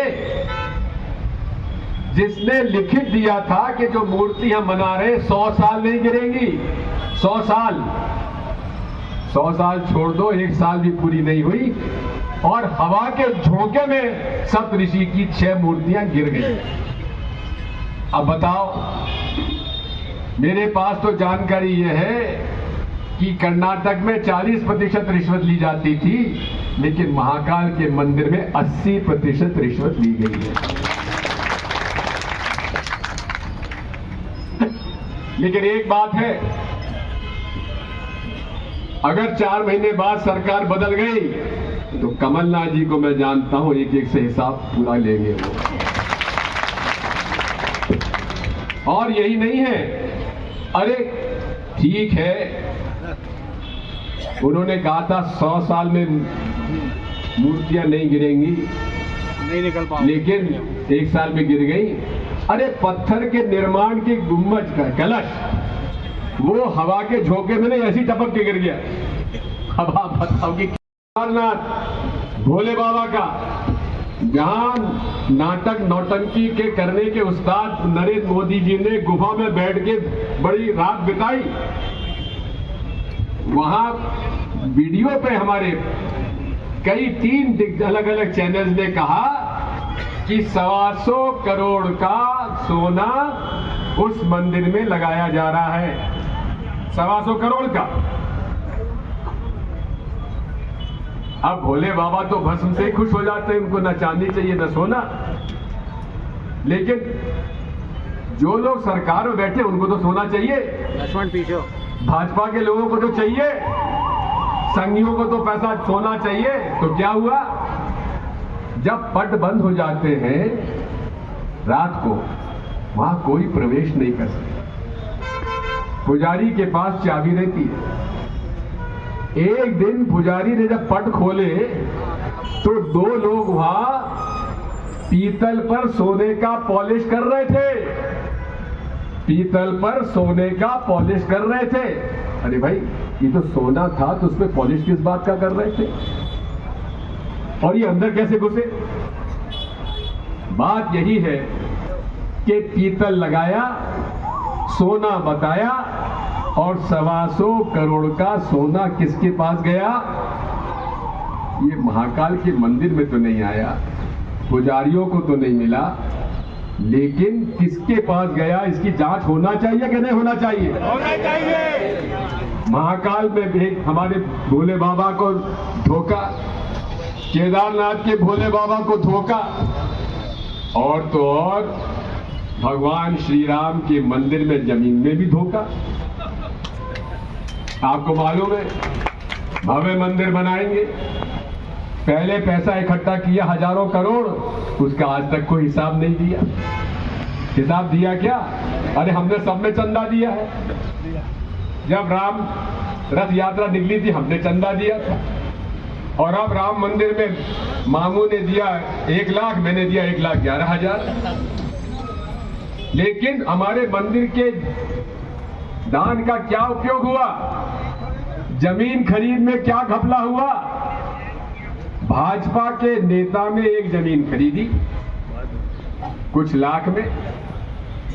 जिसने लिखित दिया था कि जो मूर्ति हम बना रहे 100 साल नहीं गिरेंगी। 100 साल छोड़ दो, 1 साल भी पूरी नहीं हुई और हवा के झोंके में सप्त ऋषि की 6 मूर्तियां गिर गई। अब बताओ, मेरे पास तो जानकारी यह है कि कर्नाटक में 40% रिश्वत ली जाती थी, लेकिन महाकाल के मंदिर में 80% रिश्वत ली गई है। लेकिन एक बात है, अगर 4 महीने बाद सरकार बदल गई तो कमलनाथ जी को मैं जानता हूं, एक से हिसाब पूरा लेंगे वो। और यही नहीं है, अरे ठीक है, उन्होंने कहा था 100 साल में मूर्तियां नहीं गिरेंगी, नहीं निकल पाओ, लेकिन 1 साल में गिर गई। अरे पत्थर के निर्माण की गुम्बज का कलश, वो हवा के झोंके में नहीं, ऐसी टपक के गिर गया। अब आप बताओ कि केदारनाथ भोले बाबा का, जहां नाटक नौटंकी के करने के उस्ताद नरेंद्र मोदी जी ने गुफा में बैठ के बड़ी रात बिताई, वहां वीडियो पे हमारे कई 3 अलग अलग चैनल्स ने कहा कि 125 करोड़ का सोना उस मंदिर में लगाया जा रहा है। 125 करोड़ का। अब भोले बाबा तो भस्म से ही खुश हो जाते हैं, उनको ना चांदी चाहिए ना सोना। लेकिन जो लोग सरकार में बैठे उनको तो सोना चाहिए, भाजपा के लोगों को तो चाहिए, संघियों को तो पैसा सोना चाहिए। तो क्या हुआ, जब पट बंद हो जाते हैं रात को, वहां कोई प्रवेश नहीं कर सकता, पुजारी के पास चाबी रहती है। एक दिन पुजारी ने जब पट खोले तो 2 लोग वहां पीतल पर सोने का पॉलिश कर रहे थे, पीतल पर सोने का पॉलिश कर रहे थे। अरे भाई, ये तो सोना था, तो उसमें पॉलिश किस बात का कर रहे थे? और ये अंदर कैसे घुसे? बात यही है कि पीतल लगाया, सोना बताया, और 125 करोड़ का सोना किसके पास गया? ये महाकाल के मंदिर में तो नहीं आया, पुजारियों को तो नहीं मिला, लेकिन किसके पास गया इसकी जांच होना चाहिए कि नहीं होना चाहिए? होना चाहिए। महाकाल में भी हमारे भोले बाबा को धोखा, केदारनाथ के भोले बाबा को धोखा, और तो और भगवान श्री राम के मंदिर में जमीन में भी धोखा। आपको मालूम है, भव्य मंदिर बनाएंगे, पहले पैसा इकट्ठा किया हजारों करोड़, उसका आज तक कोई हिसाब नहीं दिया। हिसाब दिया क्या? अरे हमने सब में चंदा दिया है। जब राम रथ यात्रा निकली थी हमने चंदा दिया था, और अब राम मंदिर में मामू ने दिया 1 लाख, मैंने दिया 1,11,000। लेकिन हमारे मंदिर के दान का क्या उपयोग हुआ? जमीन खरीद में क्या घपला हुआ? भाजपा के नेता ने एक जमीन खरीदी कुछ लाख में,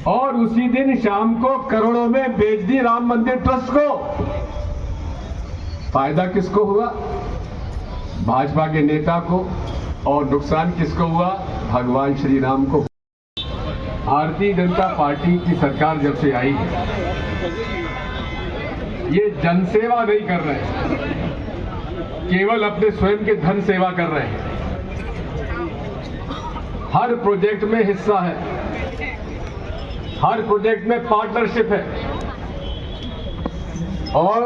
और उसी दिन शाम को करोड़ों में बेच दी राम मंदिर ट्रस्ट को। फायदा किसको हुआ? भाजपा के नेता को, और नुकसान किसको हुआ? भगवान श्री राम को। भारतीय जनता पार्टी की सरकार जब से आई है, ये जनसेवा नहीं कर रहे हैं, केवल अपने स्वयं के धन सेवा कर रहे हैं। हर प्रोजेक्ट में हिस्सा है, हर प्रोजेक्ट में पार्टनरशिप है, और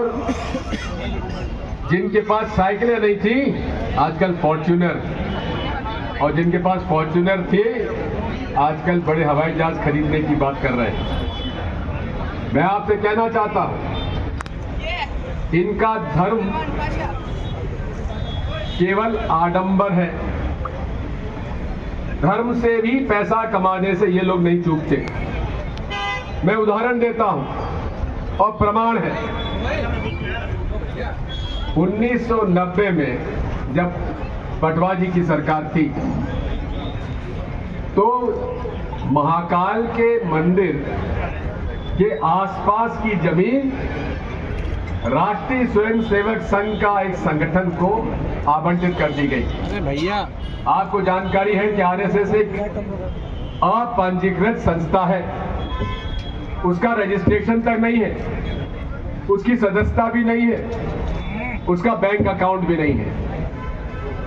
जिनके पास साइकिलें नहीं थी आजकल फॉर्च्यूनर, और जिनके पास फॉर्च्यूनर थी आजकल बड़े हवाई जहाज खरीदने की बात कर रहे हैं। मैं आपसे कहना चाहता हूं, इनका धर्म केवल आडंबर है, धर्म से भी पैसा कमाने से ये लोग नहीं चूकते। मैं उदाहरण देता हूं और प्रमाण है। 1990 में जब पटवा जी की सरकार थी, तो महाकाल के मंदिर के आसपास की जमीन राष्ट्रीय स्वयंसेवक संघ का एक संगठन को आवंटित कर दी गई। अरे भैया, आपको जानकारी है कि आरएसएस एक अपंजीकृत संस्था है, उसका रजिस्ट्रेशन तक नहीं है, उसकी सदस्यता भी नहीं है, उसका बैंक अकाउंट भी नहीं है।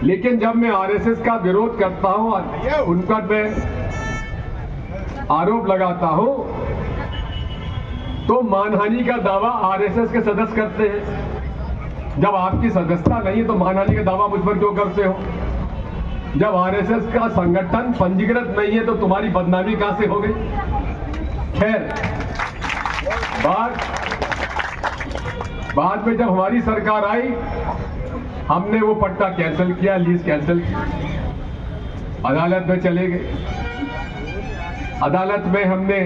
लेकिन जब मैं आरएसएस का विरोध करता हूं और उन पर मैं आरोप लगाता हूं, तो मानहानि का दावा आरएसएस के सदस्य करते हैं। जब आपकी सदस्यता नहीं है तो मानहानि का दावा मुझ पर क्यों करते हो? जब आरएसएस का संगठन पंजीकृत नहीं है तो तुम्हारी बदनामी कहां से हो गई? खैर, बाद में जब हमारी सरकार आई, हमने वो पट्टा कैंसिल किया, लीज कैंसिल की, अदालत में चले गए। अदालत में हमने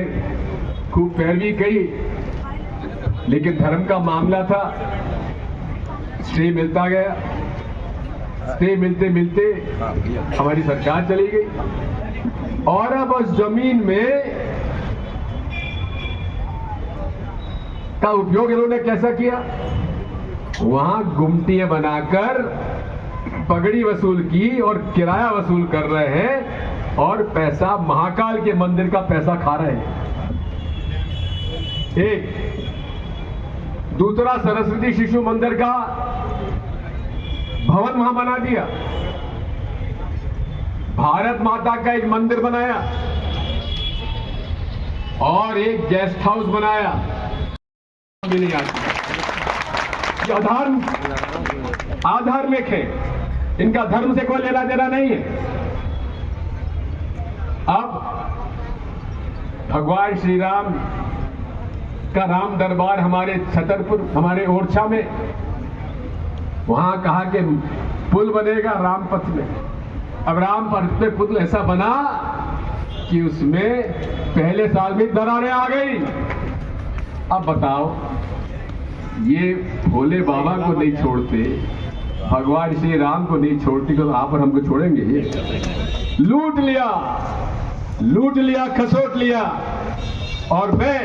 खूब पैरवी की, लेकिन धर्म का मामला था, स्टे मिलता गया। स्टे मिलते मिलते हमारी सरकार चली गई, और अब उस जमीन में का उपयोग इन्होंने कैसा किया? वहां गुमटियां बनाकर पगड़ी वसूल की और किराया वसूल कर रहे हैं, और पैसा महाकाल के मंदिर का पैसा खा रहे हैं। एक दूसरा, सरस्वती शिशु मंदिर का भवन वहां बना दिया, भारत माता का एक मंदिर बनाया, और एक गेस्ट हाउस बनाया, भी नहीं आती। ये अधार्मिक है, इनका धर्म से कोई लेना देना नहीं है। अब भगवान श्री राम का राम दरबार हमारे छतरपुर, हमारे ओरछा में, वहां कहा कि पुल बनेगा रामपथ में। अब रामपथ पे पुल ऐसा बना कि उसमें पहले साल में दरारें आ गई। अब बताओ, ये भोले बाबा को नहीं छोड़ते, भगवान श्री राम को नहीं छोड़ती, तो आप और हमको छोड़ेंगे? लूट लिया, खसोट लिया। और मैं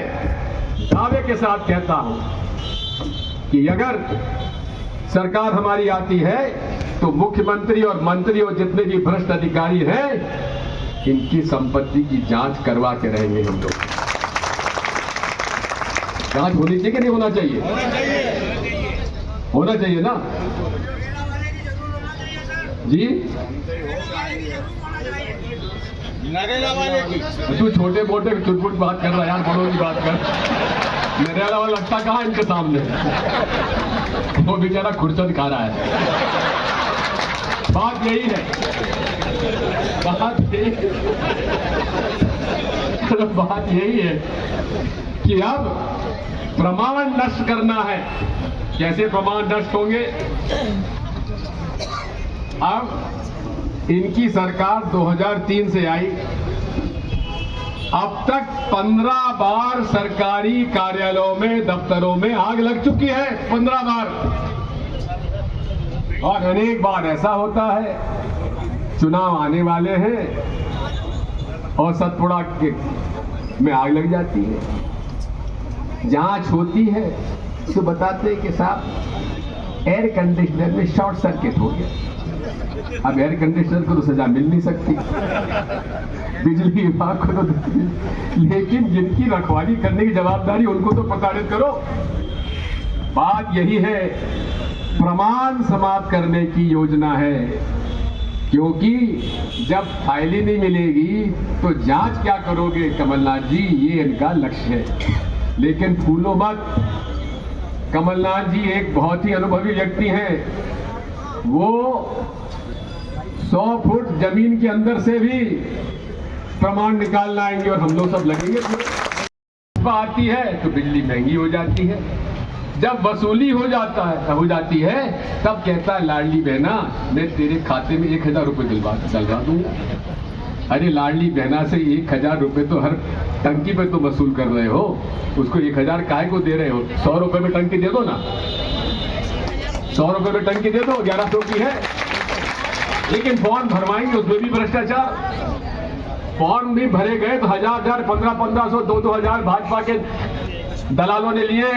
दावे के साथ कहता हूं कि अगर सरकार हमारी आती है तो मुख्यमंत्री और मंत्री और जितने भी भ्रष्ट अधिकारी हैं, इनकी संपत्ति की जांच करवा के रहेंगे हम लोग। जांच होनी चाहिए कि नहीं होना चाहिए? होना चाहिए ना जी। तू छोटे मोटे चुटपुट बात कर रहा यार, बड़ों की बात कर। नरेला वाला लगता कहाँ इनके सामने? वो बेचारा खुर्चन खा रहा है। बात यही है, बात यही है कि अब प्रमाण नष्ट करना है। कैसे प्रमाण नष्ट होंगे? अब इनकी सरकार 2003 से आई, अब तक 15 बार सरकारी कार्यालयों में, दफ्तरों में आग लग चुकी है। 15 बार। और अनेक बार ऐसा होता है, चुनाव आने वाले हैं और सतपुड़ा में आग लग जाती है। जांच होती है तो बताते हैं कि साहब एयर कंडीशनर में शॉर्ट सर्किट हो गया। अब एयर कंडीशनर को तो सजा मिल नहीं सकती, बिजली विभाग को तो, लेकिन जिनकी रखवाली करने की जवाबदारी उनको तो प्रताड़ित करो। बात यही है, प्रमाण समाप्त करने की योजना है, क्योंकि जब फाइल ही नहीं मिलेगी तो जांच क्या करोगे कमलनाथ जी? ये इनका लक्ष्य है। लेकिन फूलो मत, कमलनाथ जी एक बहुत ही अनुभवी व्यक्ति हैं। वो 100 फुट जमीन के अंदर से भी प्रमाण निकालना आएंगे और हम लोग सब लगेंगे। आती है तो बिजली महंगी हो जाती है, जब वसूली हो जाती है तब कहता है लाडली बहना मैं तेरे खाते में 1000 रुपये डलवा दूंगा। अरे लाडली बहना से 1000 रुपये तो हर टंकी पे तो वसूल कर रहे हो, उसको 1000 काहे को दे रहे हो? 100 रुपये में टंकी दे दो ना, 100 रुपये में टंकी दे दो, 1100 की है। लेकिन फॉर्म भरवाएंगे उसमें भी भ्रष्टाचार। फॉर्म भी भरे गए तो 1000, 1500, 2000 भाजपा के दलालों ने लिए।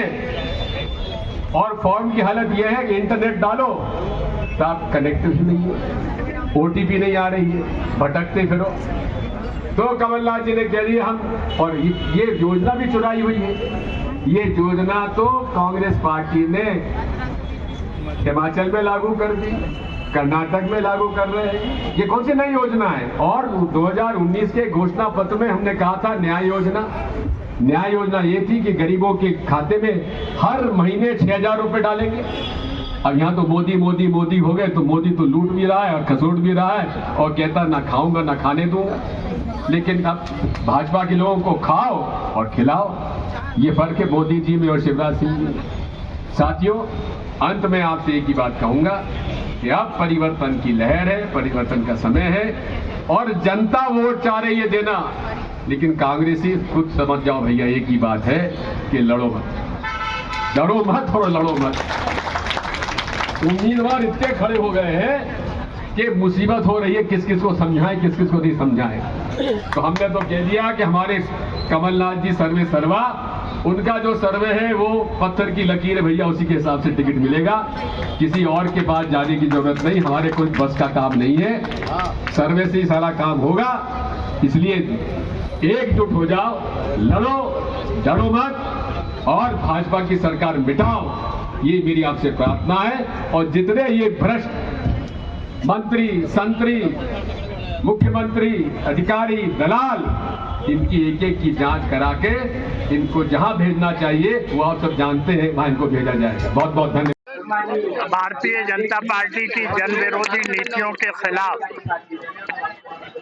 और फॉर्म की हालत यह है कि इंटरनेट डालो तो आप कनेक्टिव नहीं है, ओटीपी नहीं आ रही है, भटकते फिरो। तो कमलनाथ जी ने कह दिया हम, और ये योजना भी चुराई हुई है। ये योजना तो कांग्रेस पार्टी ने हिमाचल में लागू कर दी, कर्नाटक में लागू कर रहे हैं। ये कौन सी नई योजना है? और 2019 के घोषणा पत्र में हमने कहा था न्याय योजना। न्याय योजना ये थी कि गरीबों के खाते में हर महीने 6000 रुपए डालेंगे। अब यहाँ तो मोदी मोदी मोदी हो गए, तो मोदी तो लूट भी रहा है और खसोट भी रहा है और कहता ना खाऊंगा ना खाने दूंगा। लेकिन अब भाजपा के लोगों को खाओ और खिलाओ। ये फर्क है मोदी जी में और शिवराज सिंह जी में। साथियों, अंत में आपसे एक ही बात कहूंगा कि अब परिवर्तन की लहर है, परिवर्तन का समय है और जनता वोट चाह रही है देना। लेकिन कांग्रेसी खुद समझ जाओ भैया, एक ही बात है कि लड़ो मत, डरो मत और लड़ो मत। उम्मीदवार इतने खड़े हो गए हैं कि मुसीबत हो रही है, किस किस को समझाएं, किस किस को नहीं समझाएं। तो हमने तो कह दिया कि हमारे कमलनाथ जी सर्वे सर्वा, उनका जो सर्वे है वो पत्थर की लकीर है भैया, उसी के हिसाब से टिकट मिलेगा। किसी और के पास जाने की जरूरत नहीं, हमारे कोई बस का काम नहीं है, सर्वे से ही सारा काम होगा। इसलिए एकजुट हो जाओ, लड़ो, डरो मत और भाजपा की सरकार मिटाओ, ये मेरी आपसे प्रार्थना है। और जितने ये भ्रष्ट मंत्री, संतरी, मुख्यमंत्री, अधिकारी, दलाल इनकी एक एक की जांच करा के इनको जहां भेजना चाहिए वो आप सब जानते हैं, वहां इनको भेजा जाएगा। बहुत बहुत धन्यवाद। भारतीय जनता पार्टी की जन विरोधी नीतियों के खिलाफ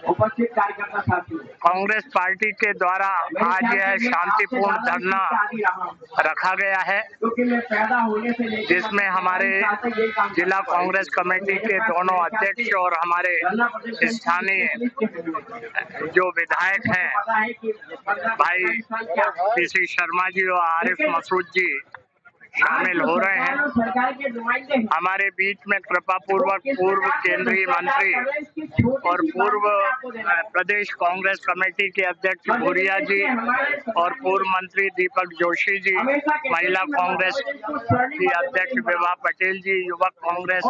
उपस्थित कार्यकर्ता साथी कांग्रेस पार्टी के द्वारा आज यह शांतिपूर्ण धरना रखा गया है, जिसमें हमारे जिला कांग्रेस कमेटी के दोनों अध्यक्ष और हमारे स्थानीय जो विधायक हैं भाई पीसी शर्मा जी और आरिफ मसूद जी शामिल हो रहे हैं। हमारे बीच में कृपा पूर्वक पूर्व केंद्रीय मंत्री और पूर्व प्रदेश कांग्रेस कमेटी के अध्यक्ष भूरिया जी और पूर्व मंत्री दीपक जोशी जी, महिला कांग्रेस की अध्यक्ष विभा पटेल जी, युवक कांग्रेस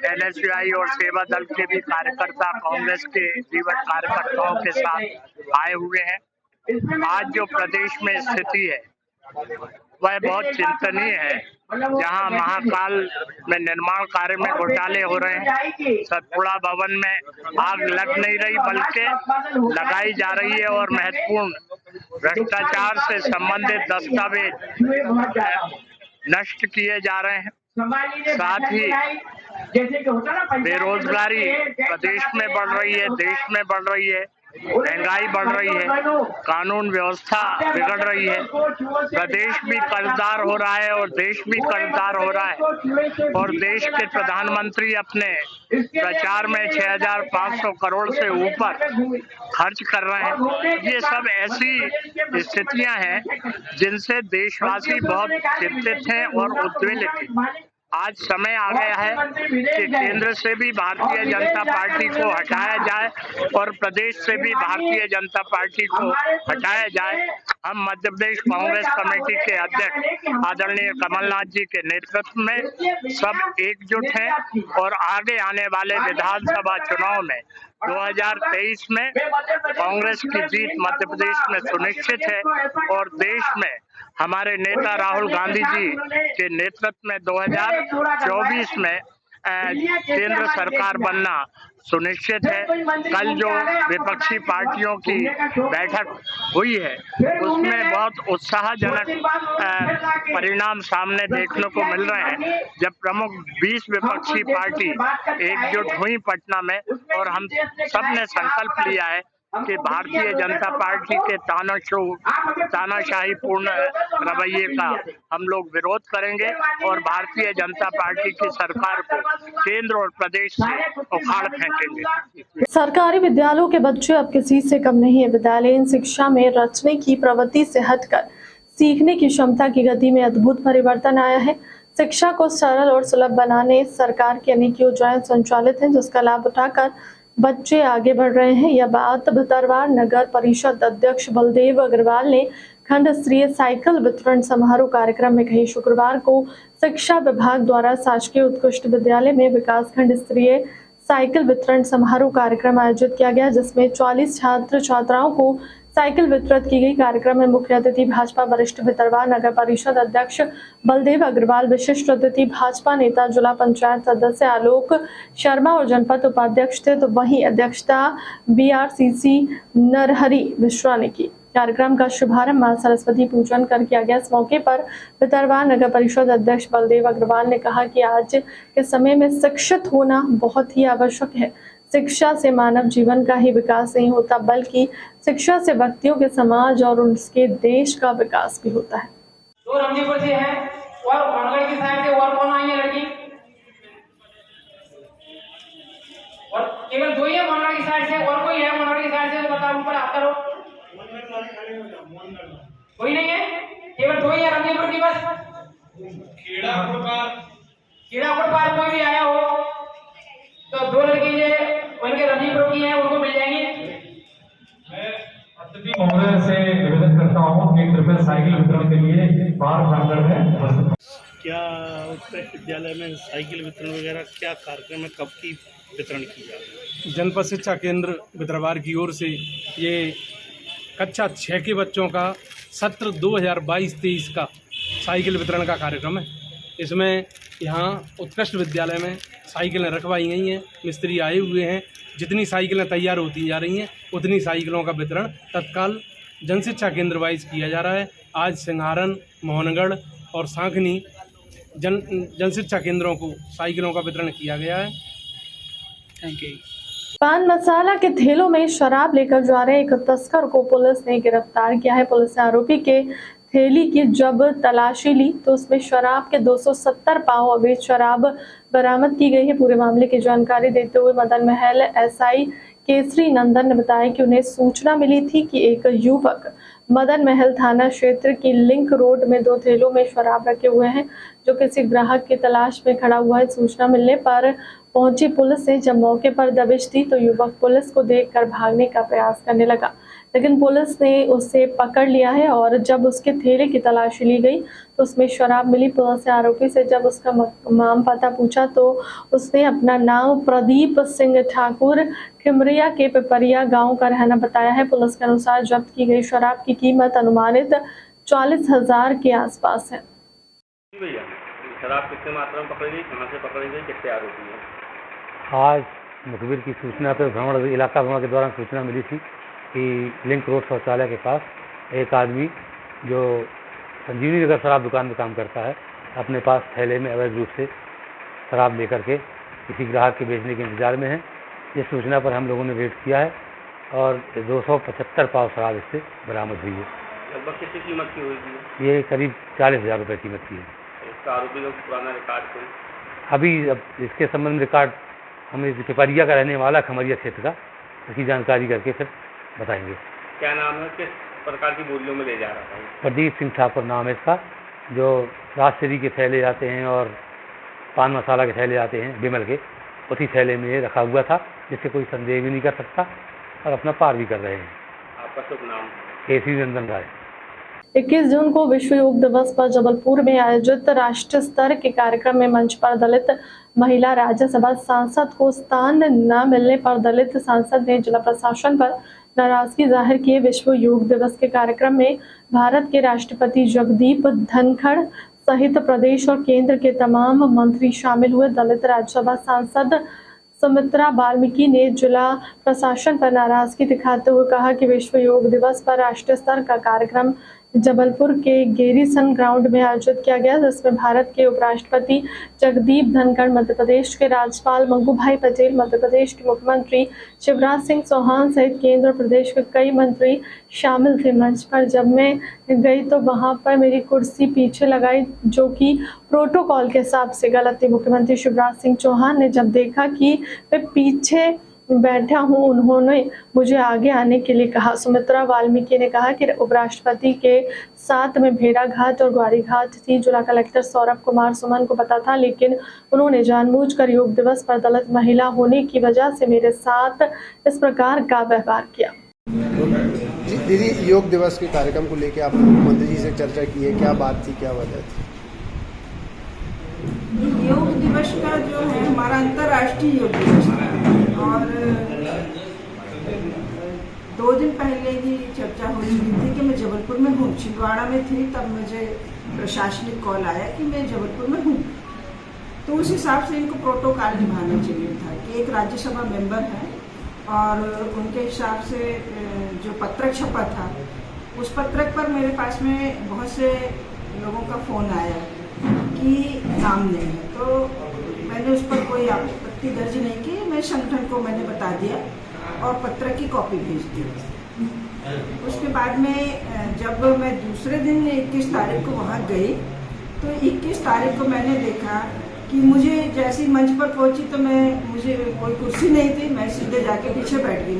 NSUI और सेवा दल के भी कार्यकर्ता कांग्रेस के जीवट कार्यकर्ताओं के साथ आए हुए हैं। आज जो प्रदेश में स्थिति है वह बहुत चिंतनीय है, जहां महाकाल में निर्माण कार्य में घोटाले हो रहे हैं। सतपुड़ा भवन में आग लग नहीं रही बल्कि लगाई जा रही है और महत्वपूर्ण भ्रष्टाचार से संबंधित दस्तावेज नष्ट किए जा रहे हैं। साथ ही बेरोजगारी प्रदेश में बढ़ रही है, देश में बढ़ रही है, महंगाई बढ़ रही है, कानून व्यवस्था बिगड़ रही है, प्रदेश भी कर्जदार हो रहा है और देश भी कर्जदार हो रहा है। और देश के प्रधानमंत्री अपने प्रचार में 6,500 करोड़ से ऊपर खर्च कर रहे हैं। ये सब ऐसी स्थितियां हैं जिनसे देशवासी बहुत चिंतित हैं और उद्वेलित हैं। आज समय आ गया है कि केंद्र से भी भारतीय जनता पार्टी को हटाया जाए और प्रदेश से भी भारतीय जनता पार्टी को हटाया जाए। हम मध्य प्रदेश कांग्रेस कमेटी के अध्यक्ष आदरणीय कमलनाथ जी के नेतृत्व में सब एकजुट हैं और आगे आने वाले विधानसभा चुनाव में 2023 में कांग्रेस की जीत मध्य प्रदेश में सुनिश्चित है और देश में हमारे नेता राहुल गांधी जी के नेतृत्व में 2024 में केंद्र सरकार बनना सुनिश्चित है। कल जो विपक्षी पार्टियों की बैठक हुई है उसमें बहुत उत्साहजनक परिणाम सामने देखने को मिल रहे हैं, जब प्रमुख 20 विपक्षी पार्टी एकजुट हुई पटना में और हम सब ने संकल्प लिया है कि भारतीय जनता पार्टी के तानाशाही पूर्ण रवैये का हम लोग विरोध करेंगे और भारतीय जनता पार्टी की सरकार को केंद्र और प्रदेश से उखाड़ फेंकेंगे। सरकारी विद्यालयों के बच्चे अब किसी से कम नहीं है। विद्यालयीन शिक्षा में रचने की प्रवृत्ति से हटकर सीखने की क्षमता की गति में अद्भुत परिवर्तन आया है। शिक्षा को सरल और सुलभ बनाने सरकार की अनेक योजनाएं संचालित हैं, जिसका लाभ उठाकर बच्चे आगे बढ़ रहे हैं। यह बात भितरवार नगर परिषद अध्यक्ष बलदेव अग्रवाल ने खंड स्तरीय साइकिल वितरण समारोह कार्यक्रम में कही। शुक्रवार को शिक्षा विभाग द्वारा शासकीय उत्कृष्ट विद्यालय में विकास खंड स्तरीय साइकिल वितरण समारोह कार्यक्रम आयोजित किया गया, जिसमें 44 छात्र छात्राओं को साइकिल वितरित की गई। कार्यक्रम में मुख्य अतिथि भाजपा वरिष्ठ भितरवार नगर परिषद अध्यक्ष बलदेव अग्रवाल, विशिष्ट अतिथि भाजपा नेता जिला पंचायत सदस्य आलोक शर्मा और जनपद उपाध्यक्ष थे। तो वहीं अध्यक्षता BRCC नरहरि मिश्रा ने की। कार्यक्रम का शुभारंभ मां सरस्वती पूजन कर किया गया। इस मौके पर भितरवार नगर परिषद अध्यक्ष बलदेव अग्रवाल ने कहा कि आज के समय में शिक्षित होना बहुत ही आवश्यक है। शिक्षा से मानव जीवन का ही विकास नहीं होता, बल्कि शिक्षा से व्यक्तियों के समाज और उसके देश का विकास भी होता है। तो रमजीपुर से है और मनगढ़ की साइड से और कौन आई है लड़की? और केवल दो ही है मनगढ़ की साइड से, और कोई है मनगढ़ की साइड से? तो बताओ, ऊपर हाथ करो। कोई नहीं है, केवल दो ही है रमजीपुर की बस। खेड़ापुर पार कोई भी आया हो तो दो लड़की उनके रमजीपुर की हैं, उनको मिल जाएंगी। कांग्रेस से निवेदन करता हूँ कि कृपया साइकिल वितरण के लिए बाहर प्रांगण में क्या उत्तर विद्यालय में साइकिल वितरण वगैरह क्या कार्यक्रम है, कब की वितरण की जा रही है? जनपद शिक्षा केंद्र भितरवार की ओर से ये कक्षा 6 के बच्चों का सत्र 2022-23 का साइकिल वितरण का कार्यक्रम है। इसमें यहाँ उत्कृष्ट विद्यालय में साइकिलें रखवाई गई हैं, मिस्त्री आए हुए हैं। जितनी साइकिलें तैयार होती जा रही हैं उतनी साइकिलों का वितरण तत्काल जनशिक्षा केंद्र वाइज किया जा रहा है। आज सिंघारन, मोहनगढ़ और सांखनी जनशिक्षा केंद्रों को साइकिलों का वितरण किया गया है। Thank you. पान मसाला के थैलों में शराब लेकर जा रहे एक तस्कर को पुलिस ने गिरफ्तार किया है। पुलिस ने आरोपी के थैली की जब तलाशी ली तो उसमें शराब के 270 पाव अवैध शराब बरामद की गई है। पूरे मामले की जानकारी देते हुए मदन महल एसआई केसरी नंदन ने बताया कि उन्हें सूचना मिली थी कि एक युवक मदन महल थाना क्षेत्र की लिंक रोड में 2 थैलों में शराब रखे हुए हैं जो किसी ग्राहक की तलाश में खड़ा हुआ है। सूचना मिलने पर पहुंची पुलिस ने जब मौके पर दबिश दी तो युवक पुलिस को देखकर भागने का प्रयास करने लगा, लेकिन पुलिस ने उसे पकड़ लिया है और जब उसके थैले की तलाशी ली गई तो उसमें शराब मिली। पुलिस ने आरोपी से जब उसका नाम पता पूछा तो उसने अपना नाम प्रदीप सिंह ठाकुर खिमरिया के पिपरिया गांव का रहना बताया है। पुलिस के अनुसार जब्त की गई शराब की कीमत अनुमानित 40,000 के आसपास है। भैया शराब कितने मात्रा में पकड़ी गई, कहाँ से पकड़ी गई, कितने आरोपी हैं? आज मुखबिर की सूचना पर भ्रमण इलाका भ्रमण के दौरान सूचना मिली थी कि लिंक रोड शौचालय के पास एक आदमी जो संजीवनी नगर शराब दुकान में काम करता है अपने पास थैले में अवैध रूप से शराब लेकर के किसी ग्राहक के बेचने के इंतजार में है। इस सूचना पर हम लोगों ने रेड किया है और 275 पाव शराब इससे बरामद हुई है। लगभग कितनी कीमत की हुई? ये करीब 40,000 रुपये कीमत की है। इसका आरोपी का पुराना रिकॉर्ड कोई? अभी अब इसके संबंध में रिकॉर्ड हमें पिपरिया का रहने वाला खमरिया क्षेत्र का, इसकी जानकारी करके फिर बताएंगे। क्या नाम है, किस प्रकार की बोलियों में ले जा रहा था? प्रदीप सिंह ठाकुर नाम है इसका, जो राजश्री के थैले आते हैं और पान मसाला के थैले आते हैं बिमल के, उसी थैले में ये रखा हुआ था जिससे कोई संदेह भी नहीं कर सकता और अपना पार भी कर रहे हैं। आपका शुभ नाम? केसरी नंदन राय। 21 जून को विश्व योग दिवस पर जबलपुर में आयोजित राष्ट्रीय स्तर के कार्यक्रम में मंच पर दलित महिला राज्यसभा सांसद को स्थान न मिलने पर दलित सांसद ने जिला प्रशासन पर नाराजगी जाहिर की। विश्व योग दिवस के कार्यक्रम में भारत के राष्ट्रपति जगदीप धनखड़ सहित प्रदेश और केंद्र के तमाम मंत्री शामिल हुए। दलित राज्यसभा सांसद सुमित्रा वाल्मीकि ने जिला प्रशासन पर नाराजगी दिखाते हुए कहा कि विश्व योग दिवस पर राष्ट्रीय स्तर का कार्यक्रम जबलपुर के गेरीसन ग्राउंड में आयोजित किया गया, जिसमें भारत के उपराष्ट्रपति जगदीप धनखड़, मध्य प्रदेश के राज्यपाल मंगू भाई पटेल, मध्य प्रदेश के मुख्यमंत्री शिवराज सिंह चौहान सहित केंद्र और प्रदेश के कई मंत्री शामिल थे। मंच पर जब मैं गई तो वहां पर मेरी कुर्सी पीछे लगाई, जो कि प्रोटोकॉल के हिसाब से गलत थी। मुख्यमंत्री शिवराज सिंह चौहान ने जब देखा कि मैं पीछे बैठा हूं, उन्होंने मुझे आगे आने के लिए कहा। सुमित्रा वाल्मीकि ने कहा कि उपराष्ट्रपति के साथ में भेड़ाघाट और ग्वारीघाट थी। जिला कलेक्टर सौरभ कुमार सुमन को पता था, लेकिन उन्होंने जानबूझकर योग दिवस पर दलित महिला होने की वजह से मेरे साथ इस प्रकार का व्यवहार किया। दीदी, योग दिवस के कार्यक्रम को लेकर आपने मुख्यमंत्री जी से चर्चा की है, क्या बात थी, क्या वजह थी? योग दिवस का जो है हमारा अंतर्राष्ट्रीय योग दिवस है और 2 दिन पहले ही चर्चा हो चुकी थी कि मैं जबलपुर में हूँ। छिंदवाड़ा में थी तब मुझे प्रशासनिक कॉल आया कि मैं जबलपुर में हूँ, तो उस हिसाब से इनको प्रोटोकॉल निभाना चाहिए था कि एक राज्यसभा मेंबर है और उनके हिसाब से जो पत्रक छपा था उस पत्रक पर मेरे पास में बहुत से लोगों का फ़ोन आया कि नाम नहीं है, तो मैंने उस पर कोई आपत्ति दर्ज नहीं की। मैं संगठन को मैंने बता दिया और पत्र की कॉपी भेज दी। उसके बाद में जब मैं दूसरे दिन 21 तारीख को वहाँ गई तो 21 तारीख को मैंने देखा कि मुझे जैसी मंच पर पहुँची तो मुझे कोई कुर्सी नहीं थी, मैं सीधे जाके पीछे बैठ गई।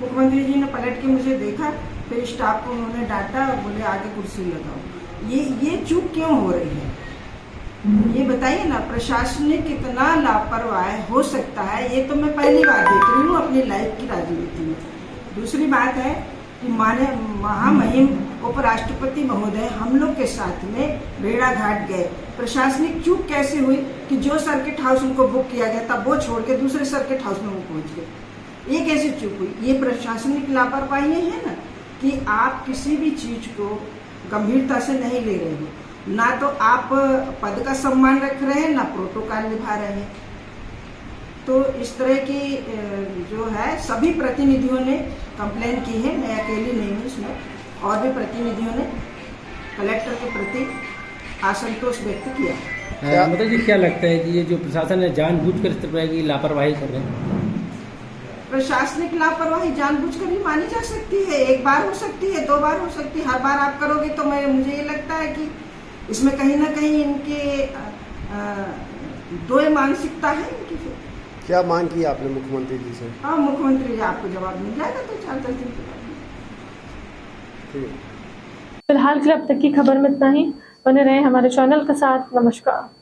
मुख्यमंत्री जी ने पलट के मुझे देखा, फिर स्टाफ को उन्होंने डांटा और बोले आगे कुर्सी लगाओ। ये चूक क्यों हो रही है, ये बताइए ना। प्रशासनिक कितना लापरवाह हो सकता है, ये तो मैं पहली बार देख रही हूँ अपनी लाइफ की राजनीति में। दूसरी बात है कि माने महामहिम उपराष्ट्रपति महोदय हम लोग के साथ में भेड़ाघाट गए। प्रशासनिक चूक कैसे हुई कि जो सर्किट हाउस उनको बुक किया गया था वो छोड़ के दूसरे सर्किट हाउस में वो पहुँच गए। ये कैसे चूक हुई? ये प्रशासनिक लापरवाही है ना कि आप किसी भी चीज़ को गंभीरता से नहीं ले रहे हो। ना तो आप पद का सम्मान रख रहे हैं, ना प्रोटोकॉल निभा रहे हैं। तो इस तरह की जो है सभी प्रतिनिधियों ने कंप्लेन की है, मैं अकेली नहीं हूँ इसमें, और भी प्रतिनिधियों ने कलेक्टर के प्रति असंतोष व्यक्त किया। मतलब जी क्या लगता है कि ये जो प्रशासन है जानबूझकर इस तरह की लापरवाही कर रहे हैं? प्रशासनिक लापरवाही जानबूझकर भी मानी जा सकती है, एक बार हो सकती है, 2 बार हो सकती है, हर बार आप करोगे तो मुझे ये लगता है कि इसमें कहीं ना कहीं इनके दो मानसिकता है इनकी। फिर क्या मांग की आपने मुख्यमंत्री जी से? हाँ, मुख्यमंत्री जी आपको जवाब मिल जाएगा तो 4-10 दिन के बाद। ठीक है। फिलहाल के लिए अब तक की खबर में इतना ही। बने रहे हमारे चैनल के साथ। नमस्कार।